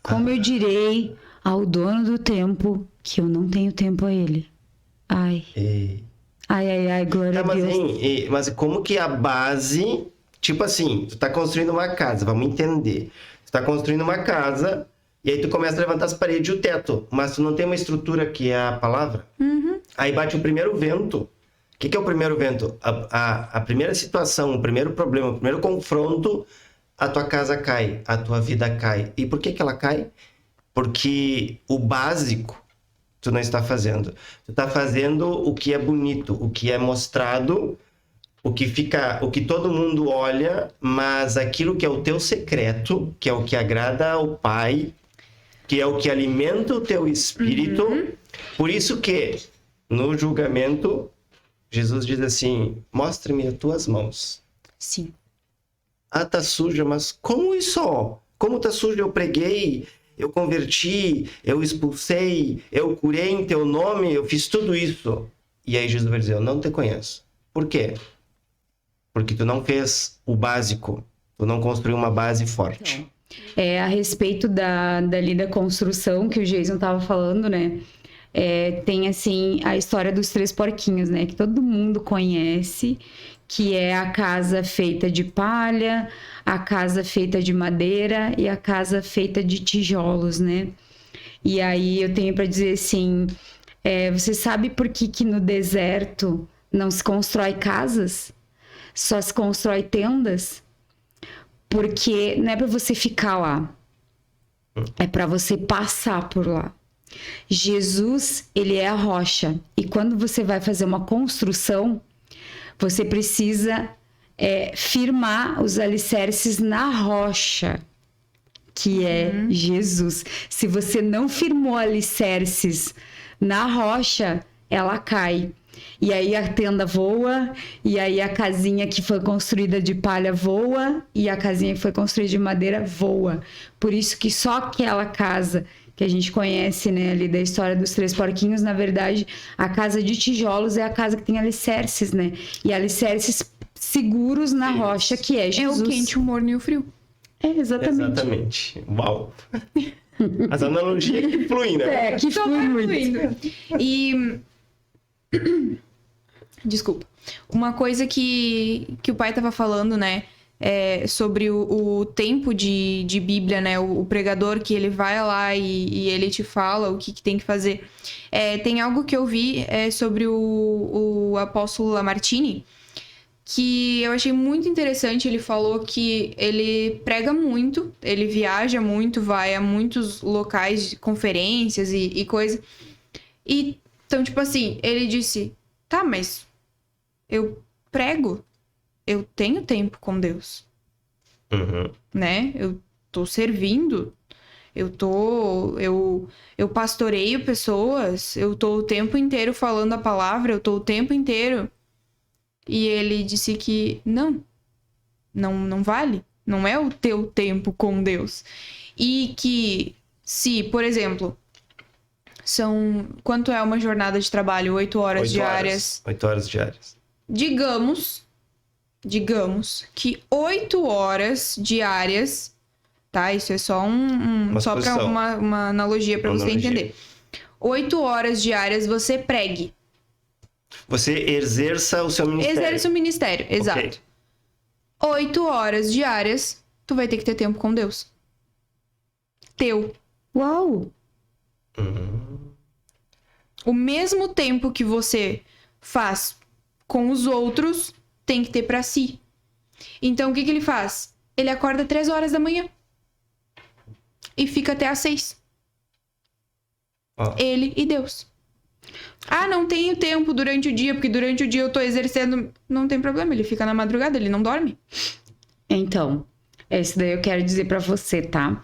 Como eu direi ao dono do tempo que eu não tenho tempo a ele. Ai, glória a Deus. Mas como que a base... Tipo assim, tu tá construindo uma casa, vamos entender. Tu tá construindo uma casa, E aí tu começa a levantar as paredes e o teto, mas tu não tem uma estrutura que é a palavra. Aí bate o primeiro vento. O que é o primeiro vento? A primeira situação, o primeiro problema, o primeiro confronto, a tua casa cai, a tua vida cai. E por que ela cai? Porque o básico tu não está fazendo. Tu está fazendo o que é bonito, o que é mostrado, o que todo mundo olha, mas aquilo que é o teu secreto, que é o que agrada ao Pai, que é o que alimenta o teu espírito. Por isso que no julgamento Jesus diz assim: mostre-me as tuas mãos. Sim. Ah, tá suja, mas como isso? Como tá suja? Eu preguei, eu converti, eu expulsei, eu curei em teu nome, eu fiz tudo isso. E aí Jesus vai dizer: eu não te conheço. Por quê? Porque tu não fez o básico, tu não construiu uma base forte. A respeito da construção que o Jason tava falando, né? Tem, assim, a história dos 3 porquinhos, né? Que todo mundo conhece, que é a casa feita de palha, a casa feita de madeira e a casa feita de tijolos, né? E aí eu tenho para dizer assim, você sabe por que no deserto não se constrói casas? Só se constrói tendas? Porque não é para você ficar lá, é para você passar por lá. Jesus, ele é a rocha. E quando você vai fazer uma construção, você precisa firmar os alicerces na rocha, que é Jesus. Se você não firmou alicerces na rocha, ela cai. E aí a tenda voa, e aí a casinha que foi construída de palha voa, e a casinha que foi construída de madeira voa. Por isso que só aquela casa que a gente conhece, né, ali da história dos 3 porquinhos, na verdade, a casa de tijolos é a casa que tem alicerces, né? E alicerces seguros na rocha, que é Jesus. É o quente, o morno e o frio. Exatamente. Exatamente. Uau! As analogias que fluem, né? Que flui muito. E... Desculpa. Uma coisa que o pai tava falando, né? Sobre o tempo de Bíblia, né? O pregador que ele vai lá e ele te fala o que tem que fazer. Tem algo que eu vi sobre o apóstolo Lamartine, que eu achei muito interessante. Ele falou que ele prega muito, ele viaja muito, vai a muitos locais de conferências e coisa. E, então, tipo assim, ele disse, tá, mas eu prego, eu tenho tempo com Deus, né? Eu tô servindo, eu pastoreio pessoas, eu tô o tempo inteiro falando a palavra, eu tô o tempo inteiro. E ele disse que não vale, não é o teu tempo com Deus. E que se, por exemplo, quanto é uma jornada de trabalho? 8 horas diárias. 8 horas diárias. Digamos que 8 horas diárias, tá? Isso é só só para uma analogia para você entender. 8 horas diárias você pregue. Você exerça o seu ministério. Exerce o ministério, exato. Okay. 8 horas diárias, tu vai ter que ter tempo com Deus. Teu. Uau! O mesmo tempo que você faz com os outros, tem que ter pra si. Então, o que ele faz? Ele acorda 3 horas da manhã. E fica até às 6. Ele e Deus. Ah, não tenho tempo durante o dia, porque durante o dia eu tô exercendo. Não tem problema, ele fica na madrugada, ele não dorme. Então, isso daí eu quero dizer pra você, tá?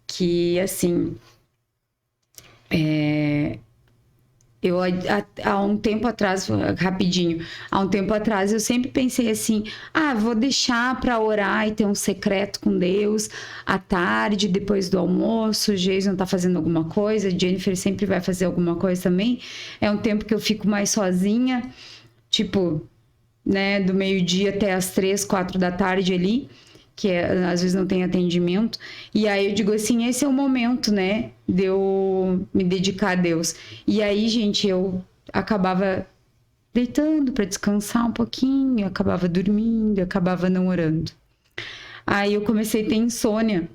Que, assim... Eu, há um tempo atrás, rapidinho, há um tempo atrás eu sempre pensei assim, vou deixar pra orar e ter um secreto com Deus à tarde, depois do almoço, o Jason tá fazendo alguma coisa, a Jennifer sempre vai fazer alguma coisa também, é um tempo que eu fico mais sozinha, tipo, né, do meio-dia até as 3, 4 da tarde ali, que às vezes não tem atendimento, e aí eu digo assim, esse é o momento, né, de eu me dedicar a Deus. E aí, gente, eu acabava deitando para descansar um pouquinho, eu acabava dormindo, eu acabava não orando. Aí eu comecei a ter insônia.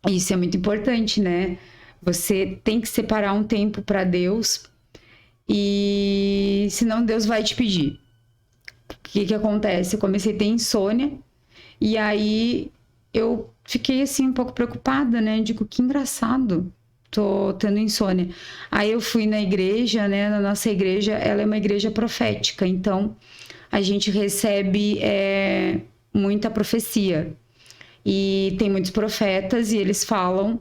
Isso é muito importante, né? Você tem que separar um tempo para Deus e senão Deus vai te pedir. O que acontece? Eu comecei a ter insônia e aí eu fiquei assim um pouco preocupada, né? Digo, que engraçado, tô tendo insônia. Aí eu fui na igreja, né? Na nossa igreja, ela é uma igreja profética, então a gente recebe muita profecia. E tem muitos profetas e eles falam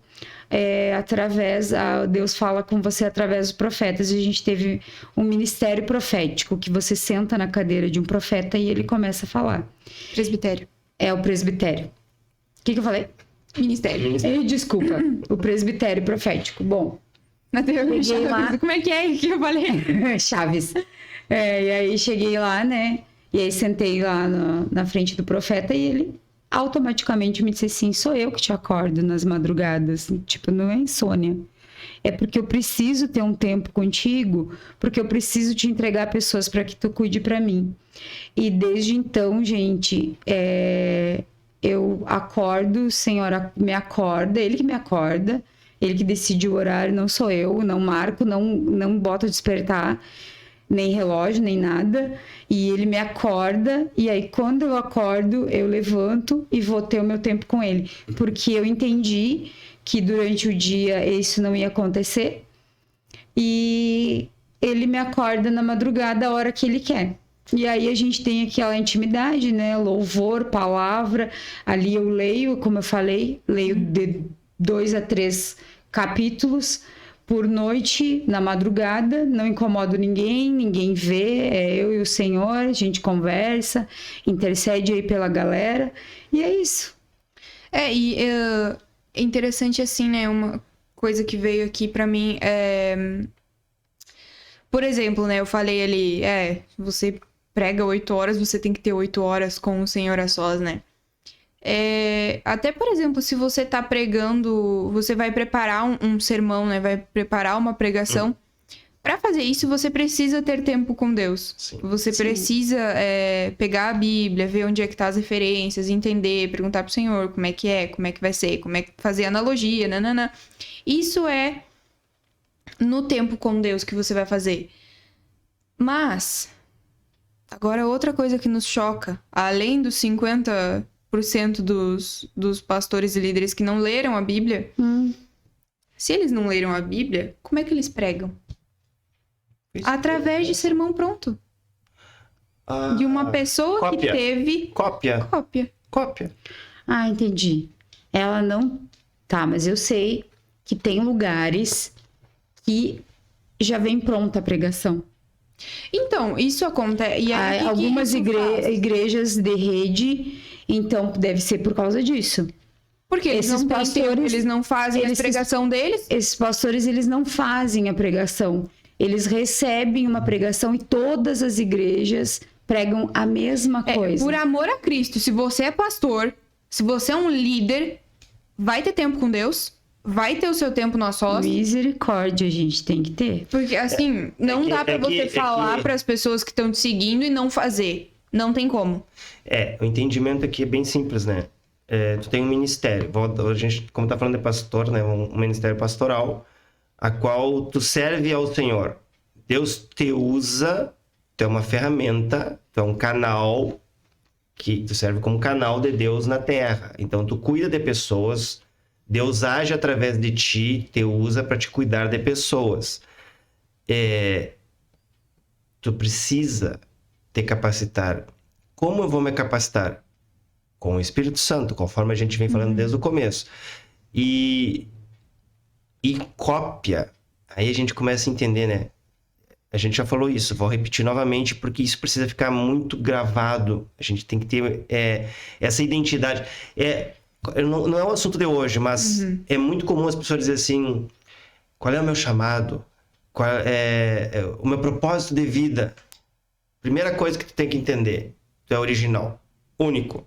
Deus fala com você através dos profetas. E a gente teve um ministério profético, que você senta na cadeira de um profeta e ele começa a falar. Presbitério. É o presbitério. O que eu falei? Ministério. Desculpa, o presbitério profético. Bom, Cheguei lá. Como é que eu falei? Chaves. E aí cheguei lá, né? E aí sentei lá na frente do profeta e ele automaticamente me disse assim, sou eu que te acordo nas madrugadas. Tipo, não é insônia. É porque eu preciso ter um tempo contigo, porque eu preciso te entregar pessoas para que tu cuide para mim. E desde então, gente, eu acordo, o Senhor me acorda, Ele que me acorda, Ele que decide o horário, não sou eu, não marco, não boto despertar, nem relógio, nem nada, e Ele me acorda, e aí quando eu acordo, eu levanto e vou ter o meu tempo com Ele, porque eu entendi que durante o dia isso não ia acontecer, e Ele me acorda na madrugada a hora que Ele quer. E aí a gente tem aquela intimidade, né? Louvor, palavra. Ali eu leio, como eu falei, leio de 2 a 3 capítulos por noite, na madrugada. Não incomodo ninguém vê. É eu e o Senhor, a gente conversa, intercede aí pela galera. E é isso. É interessante assim, né? Uma coisa que veio aqui pra mim Por exemplo, né? Eu falei ali, você prega 8 horas, você tem que ter 8 horas com o Senhor a sós, né? Até, por exemplo, se você tá pregando, você vai preparar um sermão, né? Vai preparar uma pregação. Para fazer isso, você precisa ter tempo com Deus. Sim. Você precisa pegar a Bíblia, ver onde é que tá as referências, entender, perguntar pro Senhor como é que vai ser, como é que fazer analogia, nanana. Isso é no tempo com Deus que você vai fazer. Mas agora outra coisa que nos choca, além dos 50% dos pastores e líderes que não leram a Bíblia, se eles não leram a Bíblia, como é que eles pregam? Através de sermão pronto. De uma pessoa cópia. que teve... Cópia. Ah, entendi. Ela não... Tá, mas eu sei que tem lugares que já vem pronta a pregação. Então, isso acontece... E aí, algumas igrejas de rede, então deve ser por causa disso. Porque esses pastores, eles não fazem a pregação deles. Esses pastores, eles não fazem a pregação. Eles recebem uma pregação e todas as igrejas pregam a mesma coisa. Por amor a Cristo, se você é pastor, se você é um líder, vai ter tempo com Deus, vai ter o seu tempo no sós. Misericórdia, a gente tem que ter. Porque, assim, não dá pra você falar pras pessoas que estão te seguindo e não fazer. Não tem como. O entendimento aqui é bem simples, né? Tu tem um ministério. A gente, como tá falando de pastor, né? Um ministério pastoral, a qual tu serve ao Senhor. Deus te usa, tu é uma ferramenta, tu é um canal, que tu serve como canal de Deus na terra. Então, tu cuida de pessoas, Deus age através de ti, te usa para te cuidar de pessoas. Tu precisa te capacitar. Como eu vou me capacitar? Com o Espírito Santo, conforme a gente vem falando desde o começo. E cópia. Aí a gente começa a entender, né? A gente já falou isso, vou repetir novamente, porque isso precisa ficar muito gravado. A gente tem que ter essa identidade. Não é um assunto de hoje, mas é muito comum as pessoas dizerem assim, qual é o meu chamado? Qual é o meu propósito de vida? Primeira coisa que tu tem que entender, tu é original, único.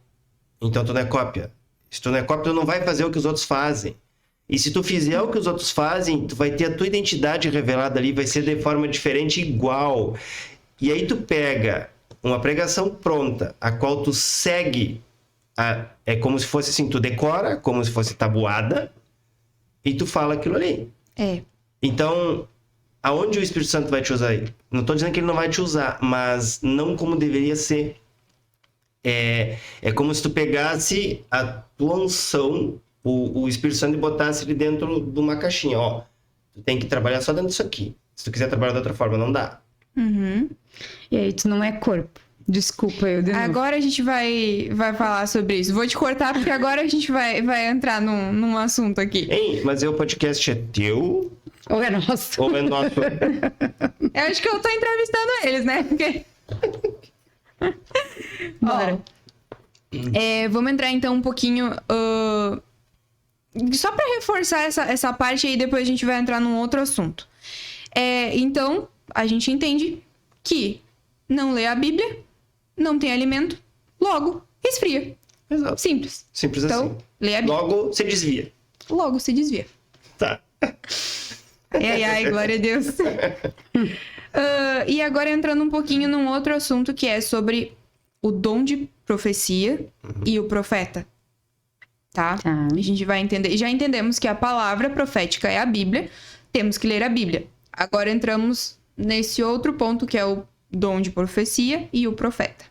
Então tu não é cópia. Se tu não é cópia, tu não vai fazer o que os outros fazem. E se tu fizer o que os outros fazem, tu vai ter a tua identidade revelada ali, vai ser de forma diferente, igual. E aí tu pega uma pregação pronta, a qual tu segue, é como se fosse assim, tu decora, como se fosse tabuada, e tu fala aquilo ali. Então, aonde o Espírito Santo vai te usar aí? Não tô dizendo que ele não vai te usar, mas não como deveria ser. É como se tu pegasse a tua unção, o Espírito Santo, e botasse ele dentro de uma caixinha. Ó, tu tem que trabalhar só dentro disso aqui. Se tu quiser trabalhar de outra forma, não dá. E aí tu não é corpo. Desculpa, eu de novo. Agora a gente vai falar sobre isso. Vou te cortar porque agora a gente vai entrar num assunto aqui. Hein, mas o podcast é teu Ou é nosso? ou é nosso? Eu acho que eu tô entrevistando eles, né? Porque... Bora. Vamos entrar então um pouquinho... só pra reforçar essa parte aí, depois a gente vai entrar num outro assunto. Então, a gente entende que não lê a Bíblia, não tem alimento, logo esfria. Exato. Simples. Simples Então, assim. lê a Bíblia. Logo, você desvia. Logo se desvia. Tá. Ai, glória a Deus. E agora entrando um pouquinho num outro assunto que é sobre o dom de profecia e o profeta. Tá? A gente vai entender. Já entendemos que a palavra profética é a Bíblia. Temos que ler a Bíblia. Agora entramos nesse outro ponto que é o dom de profecia e o profeta.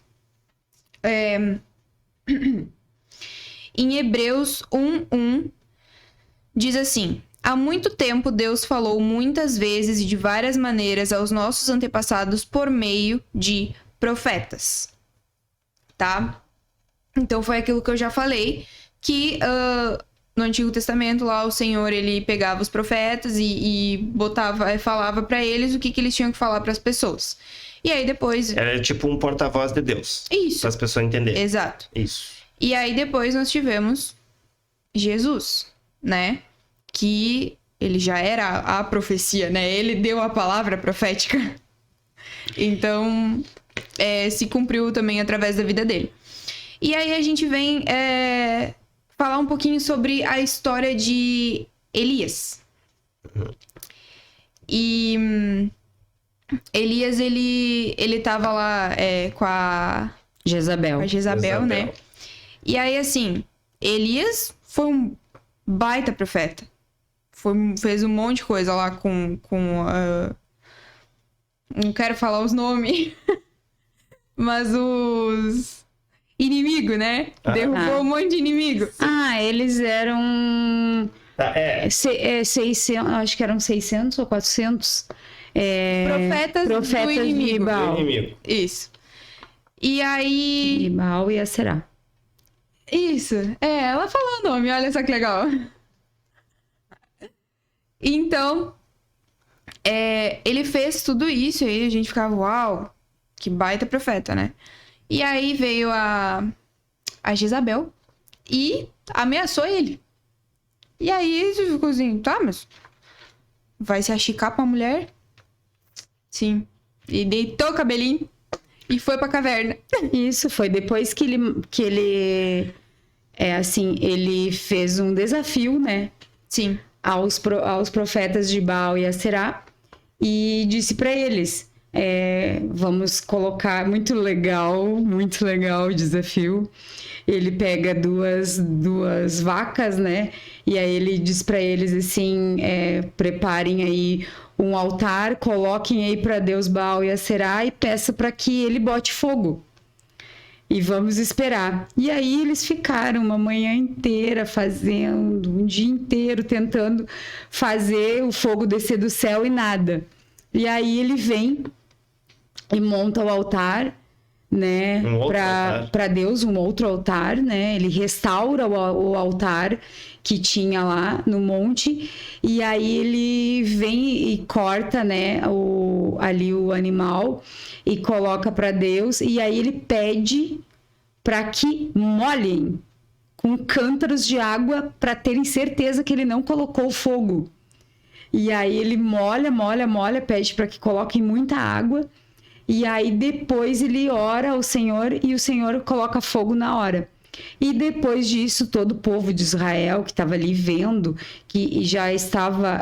Em Hebreus 1:1 diz assim: há muito tempo Deus falou muitas vezes e de várias maneiras aos nossos antepassados por meio de profetas. Tá? Então foi aquilo que eu já falei, que no Antigo Testamento lá o Senhor ele pegava os profetas e falava para eles o que eles tinham que falar para as pessoas. E aí depois... Era tipo um porta-voz de Deus. Isso. Para as pessoas entenderem. Exato. Isso. E aí depois nós tivemos Jesus, né? Que ele já era a profecia, né? Ele deu a palavra profética. Então, se cumpriu também através da vida dele. E aí a gente vem falar um pouquinho sobre a história de Elias. E Elias, ele tava lá com a Jezabel. né? E aí, assim, Elias foi um baita profeta. Fez um monte de coisa lá com não quero falar os nomes, mas os inimigos, né? Derrubou um monte de inimigo. Eles eram... Tá, 600, acho que eram 600 ou 400 profetas do inimigo. de Baal. Isso. E aí... De Baal e Aserá. Isso. Ela falou o nome, olha só que legal. Então, ele fez tudo isso e aí a gente ficava, uau, que baita profeta, né? E aí veio a Jezabel e ameaçou ele. E aí você ficou assim, tá, mas vai se achicar pra mulher? Sim. E deitou o cabelinho e foi pra caverna. Isso, foi depois que ele ele fez um desafio, né? Sim. Aos profetas de Baal e Aserá e disse pra eles, vamos colocar, muito legal o desafio. Ele pega duas vacas, né? E aí ele diz pra eles assim, preparem aí um altar, coloquem aí pra Deus Baal e Aserá e peça pra que ele bote fogo. E vamos esperar. E aí eles ficaram uma manhã inteira fazendo, um dia inteiro tentando fazer o fogo descer do céu e nada. E aí ele vem e monta o altar, né, para Deus, um outro altar, né? Ele restaura o altar que tinha lá no monte e aí ele vem e corta, né, ali o animal e coloca para Deus e aí ele pede para que molhem com cântaros de água para terem certeza que ele não colocou fogo. E aí ele molha, pede para que coloquem muita água. E aí depois ele ora ao Senhor e o Senhor coloca fogo na hora. E depois disso, todo o povo de Israel que estava ali vendo, que já estava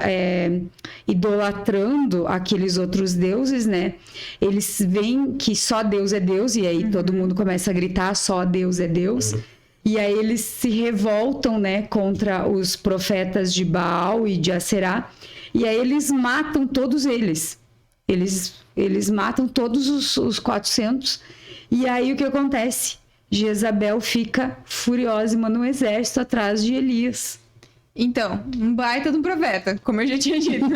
idolatrando aqueles outros deuses, né? Eles veem que só Deus é Deus, e aí todo mundo começa a gritar, só Deus é Deus. E aí eles se revoltam, né, contra os profetas de Baal e de Aserá. E aí eles matam todos eles. Eles matam todos os 400. E aí o que acontece? Jezabel fica furiosa e manda um exército atrás de Elias. Então, um baita de um profeta, como eu já tinha dito.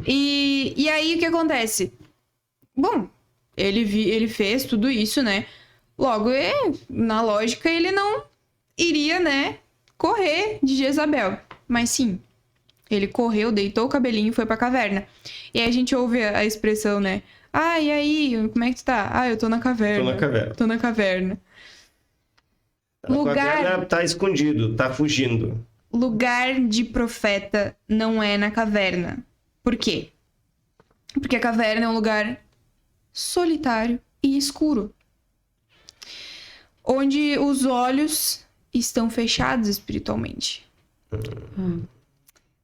E aí o que acontece? Bom, ele fez tudo isso, né? Logo, na lógica, ele não iria, né, correr de Jezabel. Mas sim, ele correu, deitou o cabelinho e foi pra caverna. E aí a gente ouve a expressão, né? Ah, e aí, como é que tu tá? Ah, eu tô na caverna. Tô na caverna. A caverna tá escondido, tá fugindo. Lugar de profeta não é na caverna. Por quê? Porque a caverna é um lugar solitário e escuro, onde os olhos estão fechados espiritualmente.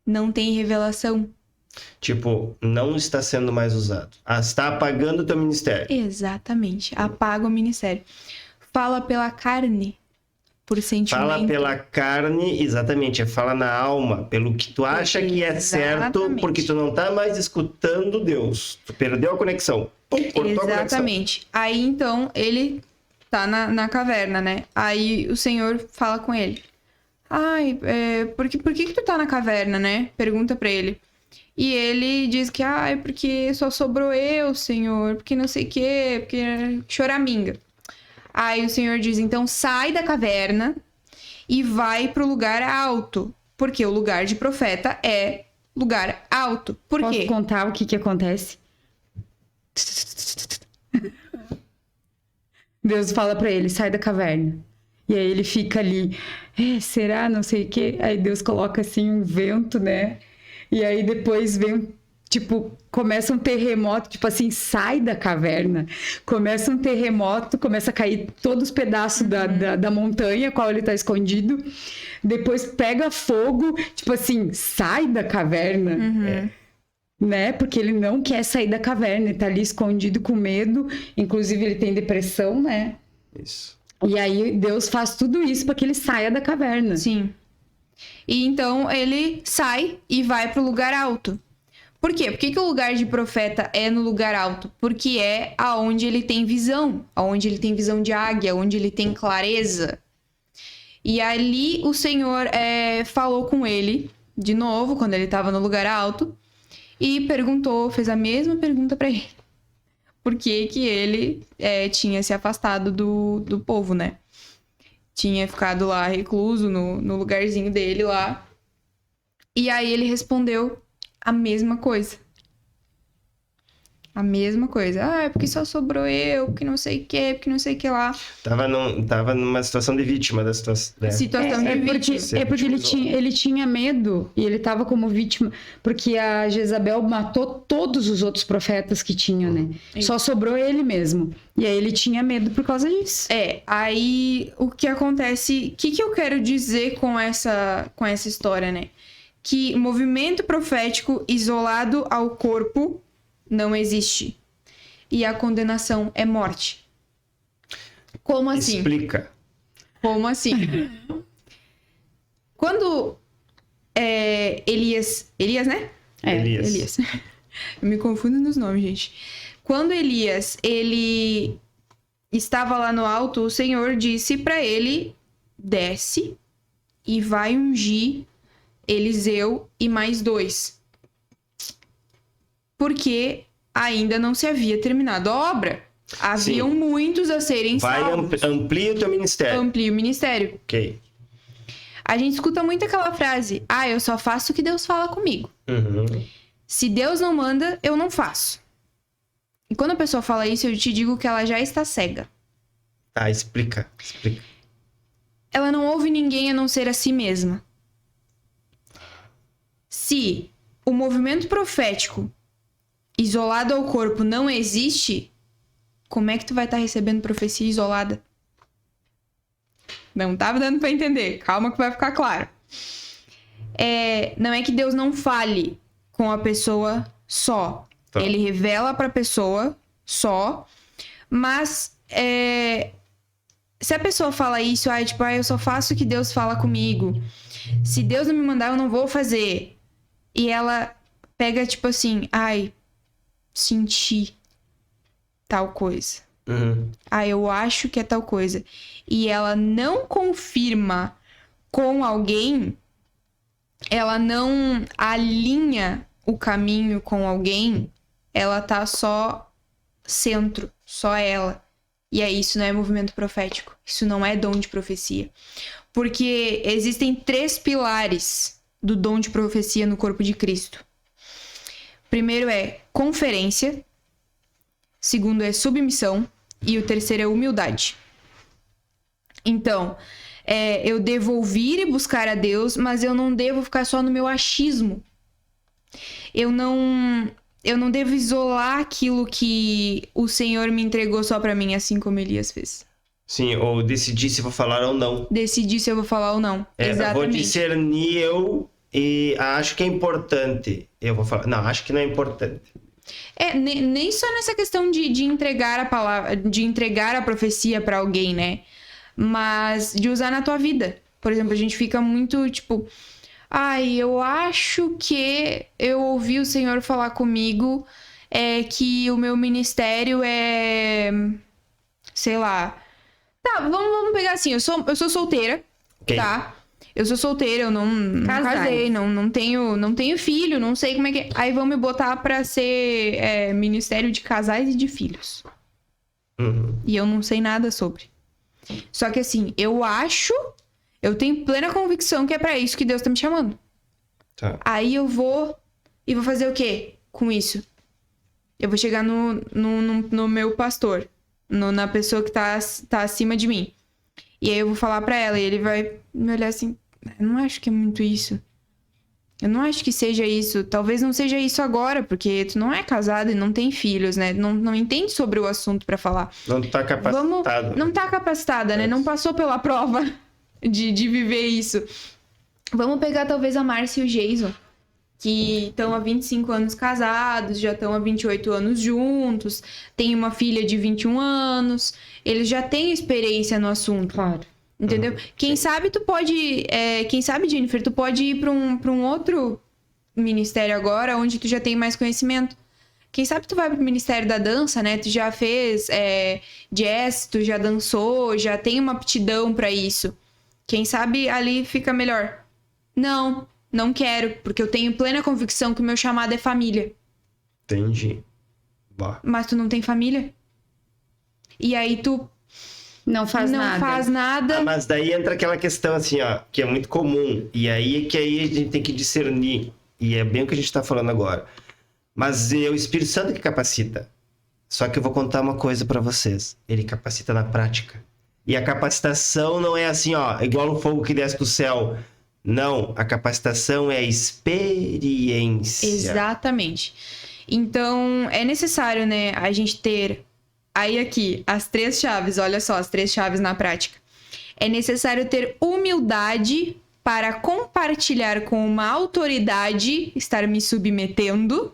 Não tem revelação. Tipo, não está sendo mais usado. Está apagando o teu ministério. Exatamente. Apaga o ministério. Fala pela carne, por sentimento. Fala pela carne, exatamente. Fala na alma, pelo que tu acha que é certo, porque tu não tá mais escutando Deus. Tu perdeu a conexão. Cortou a conexão. Exatamente. Aí, então, ele tá na caverna, né? Aí o Senhor fala com ele. Ai, por que tu tá na caverna, né? Pergunta pra ele. E ele diz que, porque só sobrou eu, Senhor, porque não sei o quê, porque choraminga. Aí o Senhor diz, então sai da caverna e vai pro lugar alto, porque o lugar de profeta é lugar alto. Por quê? Posso contar o que acontece? Deus fala pra ele, sai da caverna. E aí ele fica ali, será? Não sei o quê. Aí Deus coloca assim um vento, né? E aí depois vem, tipo, começa um terremoto, tipo assim, sai da caverna. Começa um terremoto, começa a cair todos os pedaços da montanha, qual ele tá escondido. Depois pega fogo, tipo assim, sai da caverna. Né? Porque ele não quer sair da caverna, ele tá ali escondido com medo. Inclusive ele tem depressão, né? Isso. E aí Deus faz tudo isso para que ele saia da caverna. Sim. E então ele sai e vai pro lugar alto. Por quê? Por que o lugar de profeta é no lugar alto? Porque é aonde ele tem visão. Aonde ele tem visão de águia, onde ele tem clareza. E ali o Senhor falou com ele, de novo, quando ele estava no lugar alto. E fez a mesma pergunta para ele. Por que ele tinha se afastado do povo, né? Tinha ficado lá recluso no lugarzinho dele lá. E aí ele respondeu a mesma coisa. A mesma coisa. É porque só sobrou eu, porque não sei o que, porque não sei o que lá. Tava numa situação de vítima da situação. Né? Situação de vítima. Porque ele tinha medo e ele tava como vítima, porque a Jezabel matou todos os outros profetas que tinha, né? Só sobrou ele mesmo. E aí ele tinha medo por causa disso. Aí o que acontece... O que eu quero dizer com essa história, né? Que movimento profético isolado ao corpo não existe. E a condenação é morte. Como assim? Explica. Como assim? Quando Elias, né? Elias. Eu me confundo nos nomes, gente. Quando Elias, ele estava lá no alto, o Senhor disse para ele, desce e vai ungir Eliseu e mais 2. Porque ainda não se havia terminado a obra. Haviam muitos a serem salvos. Amplia o teu ministério. Amplia o ministério. Ok. A gente escuta muito aquela frase, eu só faço o que Deus fala comigo. Se Deus não manda, eu não faço. E quando a pessoa fala isso, eu te digo que ela já está cega. Explica. Ela não ouve ninguém a não ser a si mesma. Se o movimento profético isolado ao corpo não existe, como é que tu vai estar recebendo profecia isolada? Não tava dando pra entender. Calma que vai ficar claro. Não é que Deus não fale com a pessoa só. Tá. Ele revela pra pessoa só, mas Se a pessoa fala isso, tipo, eu só faço o que Deus fala comigo. Se Deus não me mandar, eu não vou fazer. E ela pega, tipo assim, senti tal coisa. Eu acho que é tal coisa. E ela não confirma com alguém, ela não alinha o caminho com alguém, ela tá só centro, só ela. E aí, isso não é movimento profético. Isso não é dom de profecia. Porque existem 3 pilares do dom de profecia no corpo de Cristo. Primeiro é conferência. Segundo é submissão. E o terceiro é humildade. Então, eu devo ouvir e buscar a Deus, mas eu não devo ficar só no meu achismo. Eu não devo isolar aquilo que o Senhor me entregou só pra mim, assim como Elias fez. Sim, ou decidir se vou falar ou não. Decidir se eu vou falar ou não. Exatamente. Vou discernir e acho que é importante. Eu vou falar, não, acho que não é importante. Nem só nessa questão de entregar a palavra, de entregar a profecia pra alguém, né? Mas de usar na tua vida. Por exemplo, a gente fica muito, tipo... eu acho que eu ouvi o Senhor falar comigo que o meu ministério é... Sei lá... Tá, vamos pegar assim, eu sou solteira, Okay. tá? Eu sou solteira, eu não casei, não tenho filho, não sei como é que é. Aí vão me botar pra ser ministério de casais e de filhos. E eu não sei nada sobre. Só que assim, eu tenho plena convicção que é pra isso que Deus tá me chamando. Tá. Aí eu vou fazer o quê com isso? Eu vou chegar no meu pastor, na pessoa que tá acima de mim. E aí eu vou falar pra ela e ele vai me olhar assim, eu não acho que é muito isso. Eu não acho que seja isso. Talvez não seja isso agora, porque tu não é casado e não tem filhos, né? Não entende sobre o assunto pra falar. Não tá capacitado. Não tá capacitada, né? Não passou pela prova de viver isso. Vamos pegar talvez a Márcia e o Jason, que estão há 25 anos casados, já estão há 28 anos juntos, tem uma filha de 21 anos, eles já têm experiência no assunto. Claro. Entendeu? Quem sabe tu pode... quem sabe, Jennifer, tu pode ir pra um outro ministério agora, onde tu já tem mais conhecimento. Quem sabe tu vai pro Ministério da Dança, né? Tu já fez jazz, tu já dançou, já tem uma aptidão pra isso. Quem sabe ali fica melhor. Não quero, porque eu tenho plena convicção que o meu chamado é família. Entendi. Bah. Mas tu não tem família? E aí tu Não faz nada. Mas daí entra aquela questão assim, ó, que é muito comum. E aí a gente tem que discernir. E é bem o que a gente tá falando agora. Mas é o Espírito Santo que capacita. Só que eu vou contar uma coisa pra vocês. Ele capacita na prática. E a capacitação não é assim, ó, igual o fogo que desce do céu. Não, a capacitação é a experiência. Exatamente. Então, é necessário, né, a gente ter... Aí aqui, as 3 chaves, olha só, as 3 chaves na prática. É necessário ter humildade para compartilhar com uma autoridade, estar me submetendo,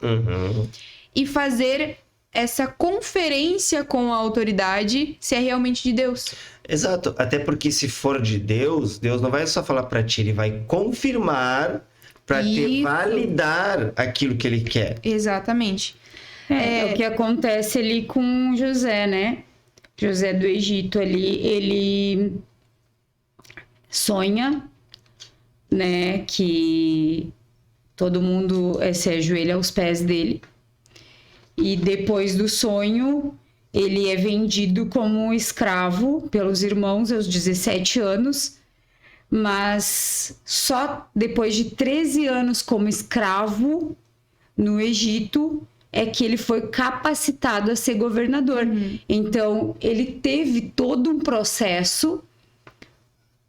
e fazer essa conferência com a autoridade se é realmente de Deus. Exato, até porque se for de Deus, Deus não vai só falar pra ti, ele vai confirmar pra te validar aquilo que ele quer. Exatamente. É o que acontece ali com José, né? José do Egito ali, ele sonha, né, que todo mundo se ajoelha aos pés dele. E depois do sonho, ele é vendido como escravo pelos irmãos aos 17 anos, mas só depois de 13 anos como escravo no Egito é que ele foi capacitado a ser governador. Então, ele teve todo um processo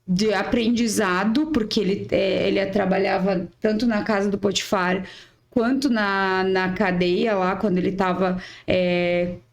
de aprendizado, porque ele trabalhava tanto na casa do Potifar quanto na cadeia lá, quando ele estava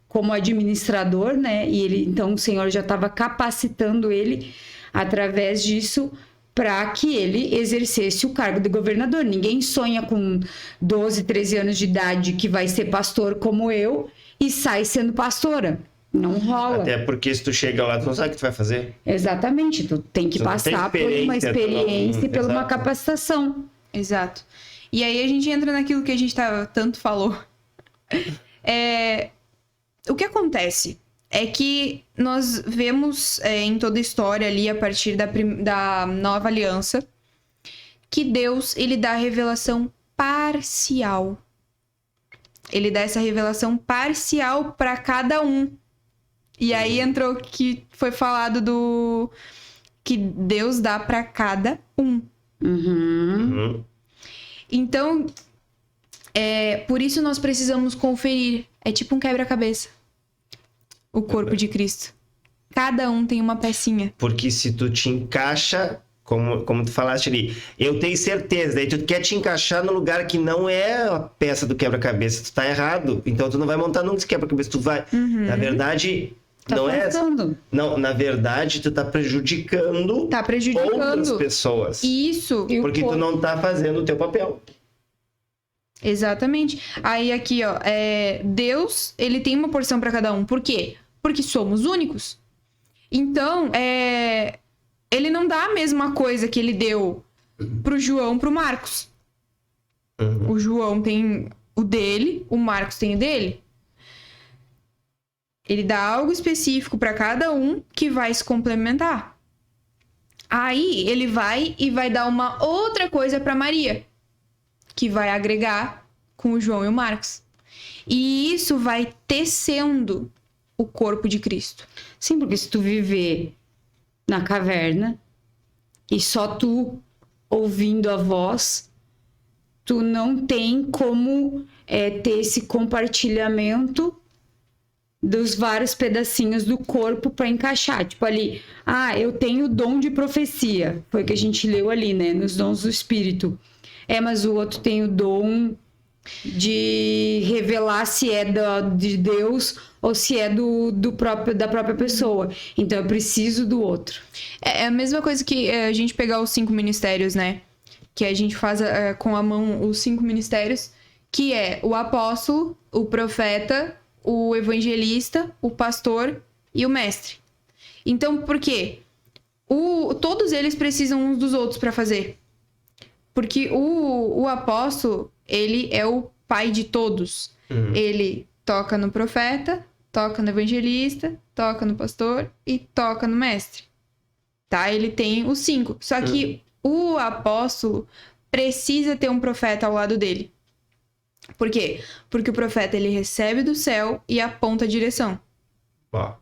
como administrador, né? E então o Senhor já estava capacitando ele através disso para que ele exercesse o cargo de governador. Ninguém sonha com 12, 13 anos de idade que vai ser pastor como eu e sai sendo pastora. Não rola. Até porque se tu chega lá, tu não sabe o que tu vai fazer. Exatamente, tu tem que Tu não tem passar por uma experiência, tu não- experiência e por uma Exato. capacitação. Exato. E aí a gente entra naquilo que a gente tanto falou. O que acontece é que nós vemos em toda a história ali, a partir da nova aliança, que Deus, ele dá revelação parcial. Ele dá essa revelação parcial para cada um. E aí entrou o que foi falado do que Deus dá para cada um. Uhum. Então, por isso nós precisamos conferir. É tipo um quebra-cabeça. O corpo de Cristo. Cada um tem uma pecinha. Porque se tu te encaixa, como tu falaste ali, eu tenho certeza, daí tu quer te encaixar no lugar que não é a peça do quebra-cabeça, tu tá errado. Então tu não vai montar nunca esse quebra-cabeça, tu vai... Na verdade, Tá não faltando. Não, na verdade, tu tá prejudicando, Tá prejudicando. outras pessoas. Isso. E o Porque tu corpo? não tá fazendo o teu papel. Exatamente. Aí aqui, ó, Deus, ele tem uma porção para cada um. Por quê? Porque somos únicos. Então, ele não dá a mesma coisa que ele deu pro João, pro Marcos. Uhum. O João tem o dele, o Marcos tem o dele. Ele dá algo específico para cada um que vai se complementar. Aí ele vai e vai dar uma outra coisa para Maria, que vai agregar com o João e o Marcos. E isso vai tecendo o corpo de Cristo. Sim, porque se tu viver na caverna e só tu ouvindo a voz, tu não tem como ter esse compartilhamento dos vários pedacinhos do corpo para encaixar. Tipo ali, eu tenho o dom de profecia. Foi o que a gente leu ali, né? Nos dons do Espírito. Mas o outro tem o dom de revelar se é de Deus ou se é da própria pessoa. Então eu preciso do outro. É a mesma coisa que a gente pegar os 5 ministérios, né? Que a gente faz com a mão os 5 ministérios, que é o apóstolo, o profeta, o evangelista, o pastor e o mestre. Então, por quê? Todos eles precisam uns dos outros para fazer. Porque o apóstolo, ele é o pai de todos. Ele toca no profeta, toca no evangelista, toca no pastor e toca no mestre. Tá? Ele tem os 5. Só que o apóstolo precisa ter um profeta ao lado dele. Por quê? Porque o profeta, ele recebe do céu e aponta a direção. Ó,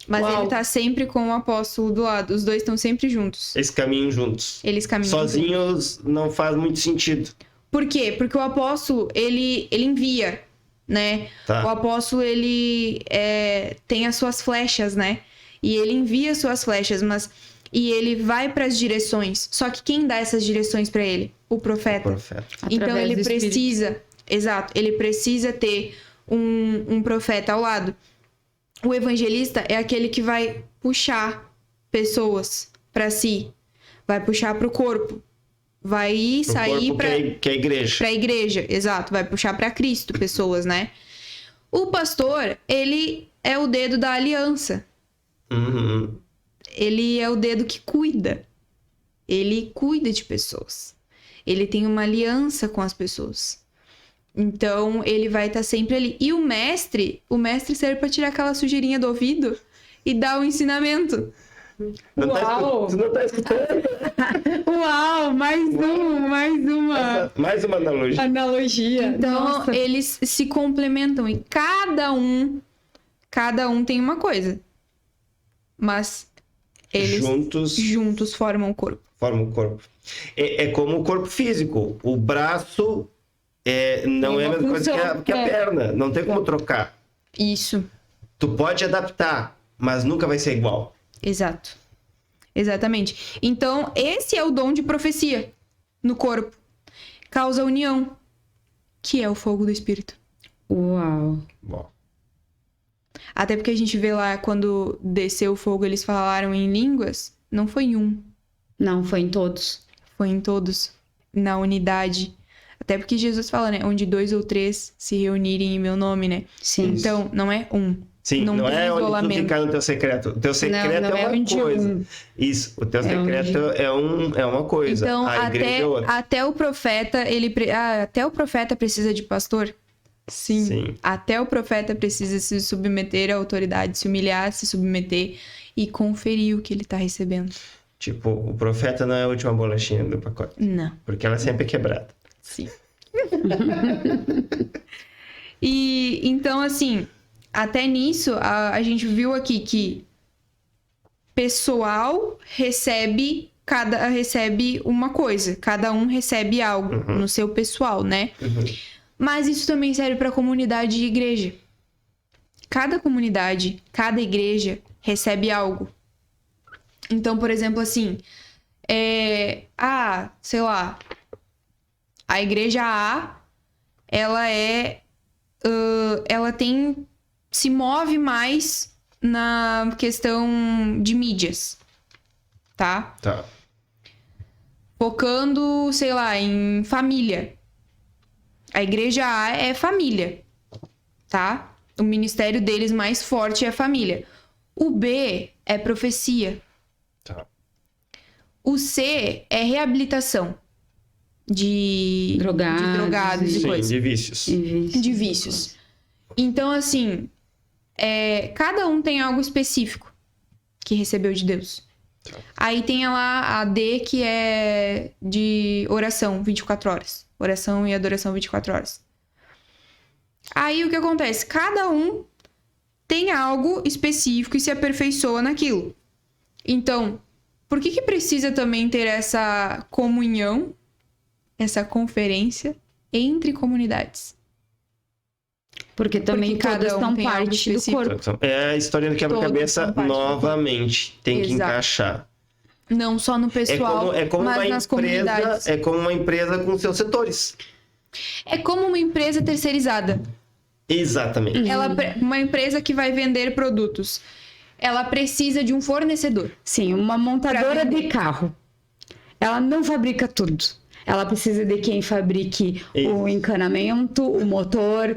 Mas Uau. ele tá sempre com o apóstolo do lado. Os dois estão sempre juntos. eles caminham juntos. Eles caminham juntos. Sozinhos não faz muito sentido. Por quê? Porque o apóstolo, ele envia, né? Tá. O apóstolo, ele tem as suas flechas, né? E ele envia as suas flechas, e ele vai para as direções. Só que quem dá essas direções para ele? O profeta. Profeta. Então Através ele do Espírito. precisa, exato, ele precisa ter um profeta ao lado. O evangelista é aquele que vai puxar pessoas para si, vai puxar para o corpo, vai Pro sair corpo para que é a igreja. a igreja, exato, vai puxar para Cristo pessoas, né? O pastor, ele é o dedo da aliança. Uhum. Ele é o dedo que cuida. Ele cuida de pessoas. Ele tem uma aliança com as pessoas. Então, ele vai estar sempre ali. E o mestre serve para tirar aquela sujeirinha do ouvido e dar o ensinamento. Não tá Uau! tu não tá escutando? Uau, mais uma Mais uma analogia. analogia. Então, Nossa. eles se complementam e cada um tem uma coisa. Mas eles juntos formam o corpo. Formam o corpo. É como o corpo físico. O braço não é a mesma coisa que a perna. Não tem como trocar. Isso. Tu pode adaptar, mas nunca vai ser igual. Exato. Exatamente. Então, esse é o dom de profecia no corpo. Causa união, que é o fogo do Espírito. Uau. Bom. Até porque a gente vê lá, quando desceu o fogo, eles falaram em línguas. Não foi em um, Não, foi em todos. foi em todos. Na unidade. Até porque Jesus fala, né? Onde 2 ou 3 se reunirem em meu nome, né? Sim. Então, não é um. Sim, Não não tem é onde tu isolamento. fica no teu secreto. O teu secreto não é é uma onde coisa. Isso, o teu secreto é uma coisa. Então, A igreja é outra. até o profeta, até o profeta precisa de pastor? Sim. Até o profeta precisa se submeter à autoridade, se humilhar, se submeter e conferir o que ele tá recebendo. Tipo, o profeta não é a última bolachinha do pacote. Não. Porque ela sempre é quebrada. Sim. E então, assim, até nisso, a gente viu aqui que pessoal recebe uma coisa, cada um recebe algo no seu pessoal, né? Mas isso também serve para comunidade e igreja. Cada comunidade, cada igreja recebe algo. Então, por exemplo, assim, sei lá, a igreja A, ela se move mais na questão de mídias, tá? Tá. Focando, sei lá, em família. A igreja A é família, tá? O ministério deles mais forte é família. O B é profecia. Tá. O C é reabilitação de drogados e Sim, coisas. de vícios. De vícios. Então, assim, cada um tem algo específico que recebeu de Deus. Aí tem lá a D, que é de oração 24 horas. Oração e adoração 24 horas. Aí o que acontece? Cada um tem algo específico e se aperfeiçoa naquilo. Então, por que precisa também ter essa comunhão, essa conferência entre comunidades? Porque também Porque todas cada um são tem algo parte do específico. corpo. É a história do quebra-cabeça são parte do corpo. novamente. Tem que Exato. encaixar. Não só no pessoal, É como mas uma nas empresa, comunidades. é como uma empresa com seus setores. É como uma empresa terceirizada. Exatamente. Uma empresa que vai vender produtos. Ela precisa de um fornecedor. Sim, uma montadora Pra de carro. Ela não fabrica tudo. Ela precisa de quem fabrique o encanamento, o motor,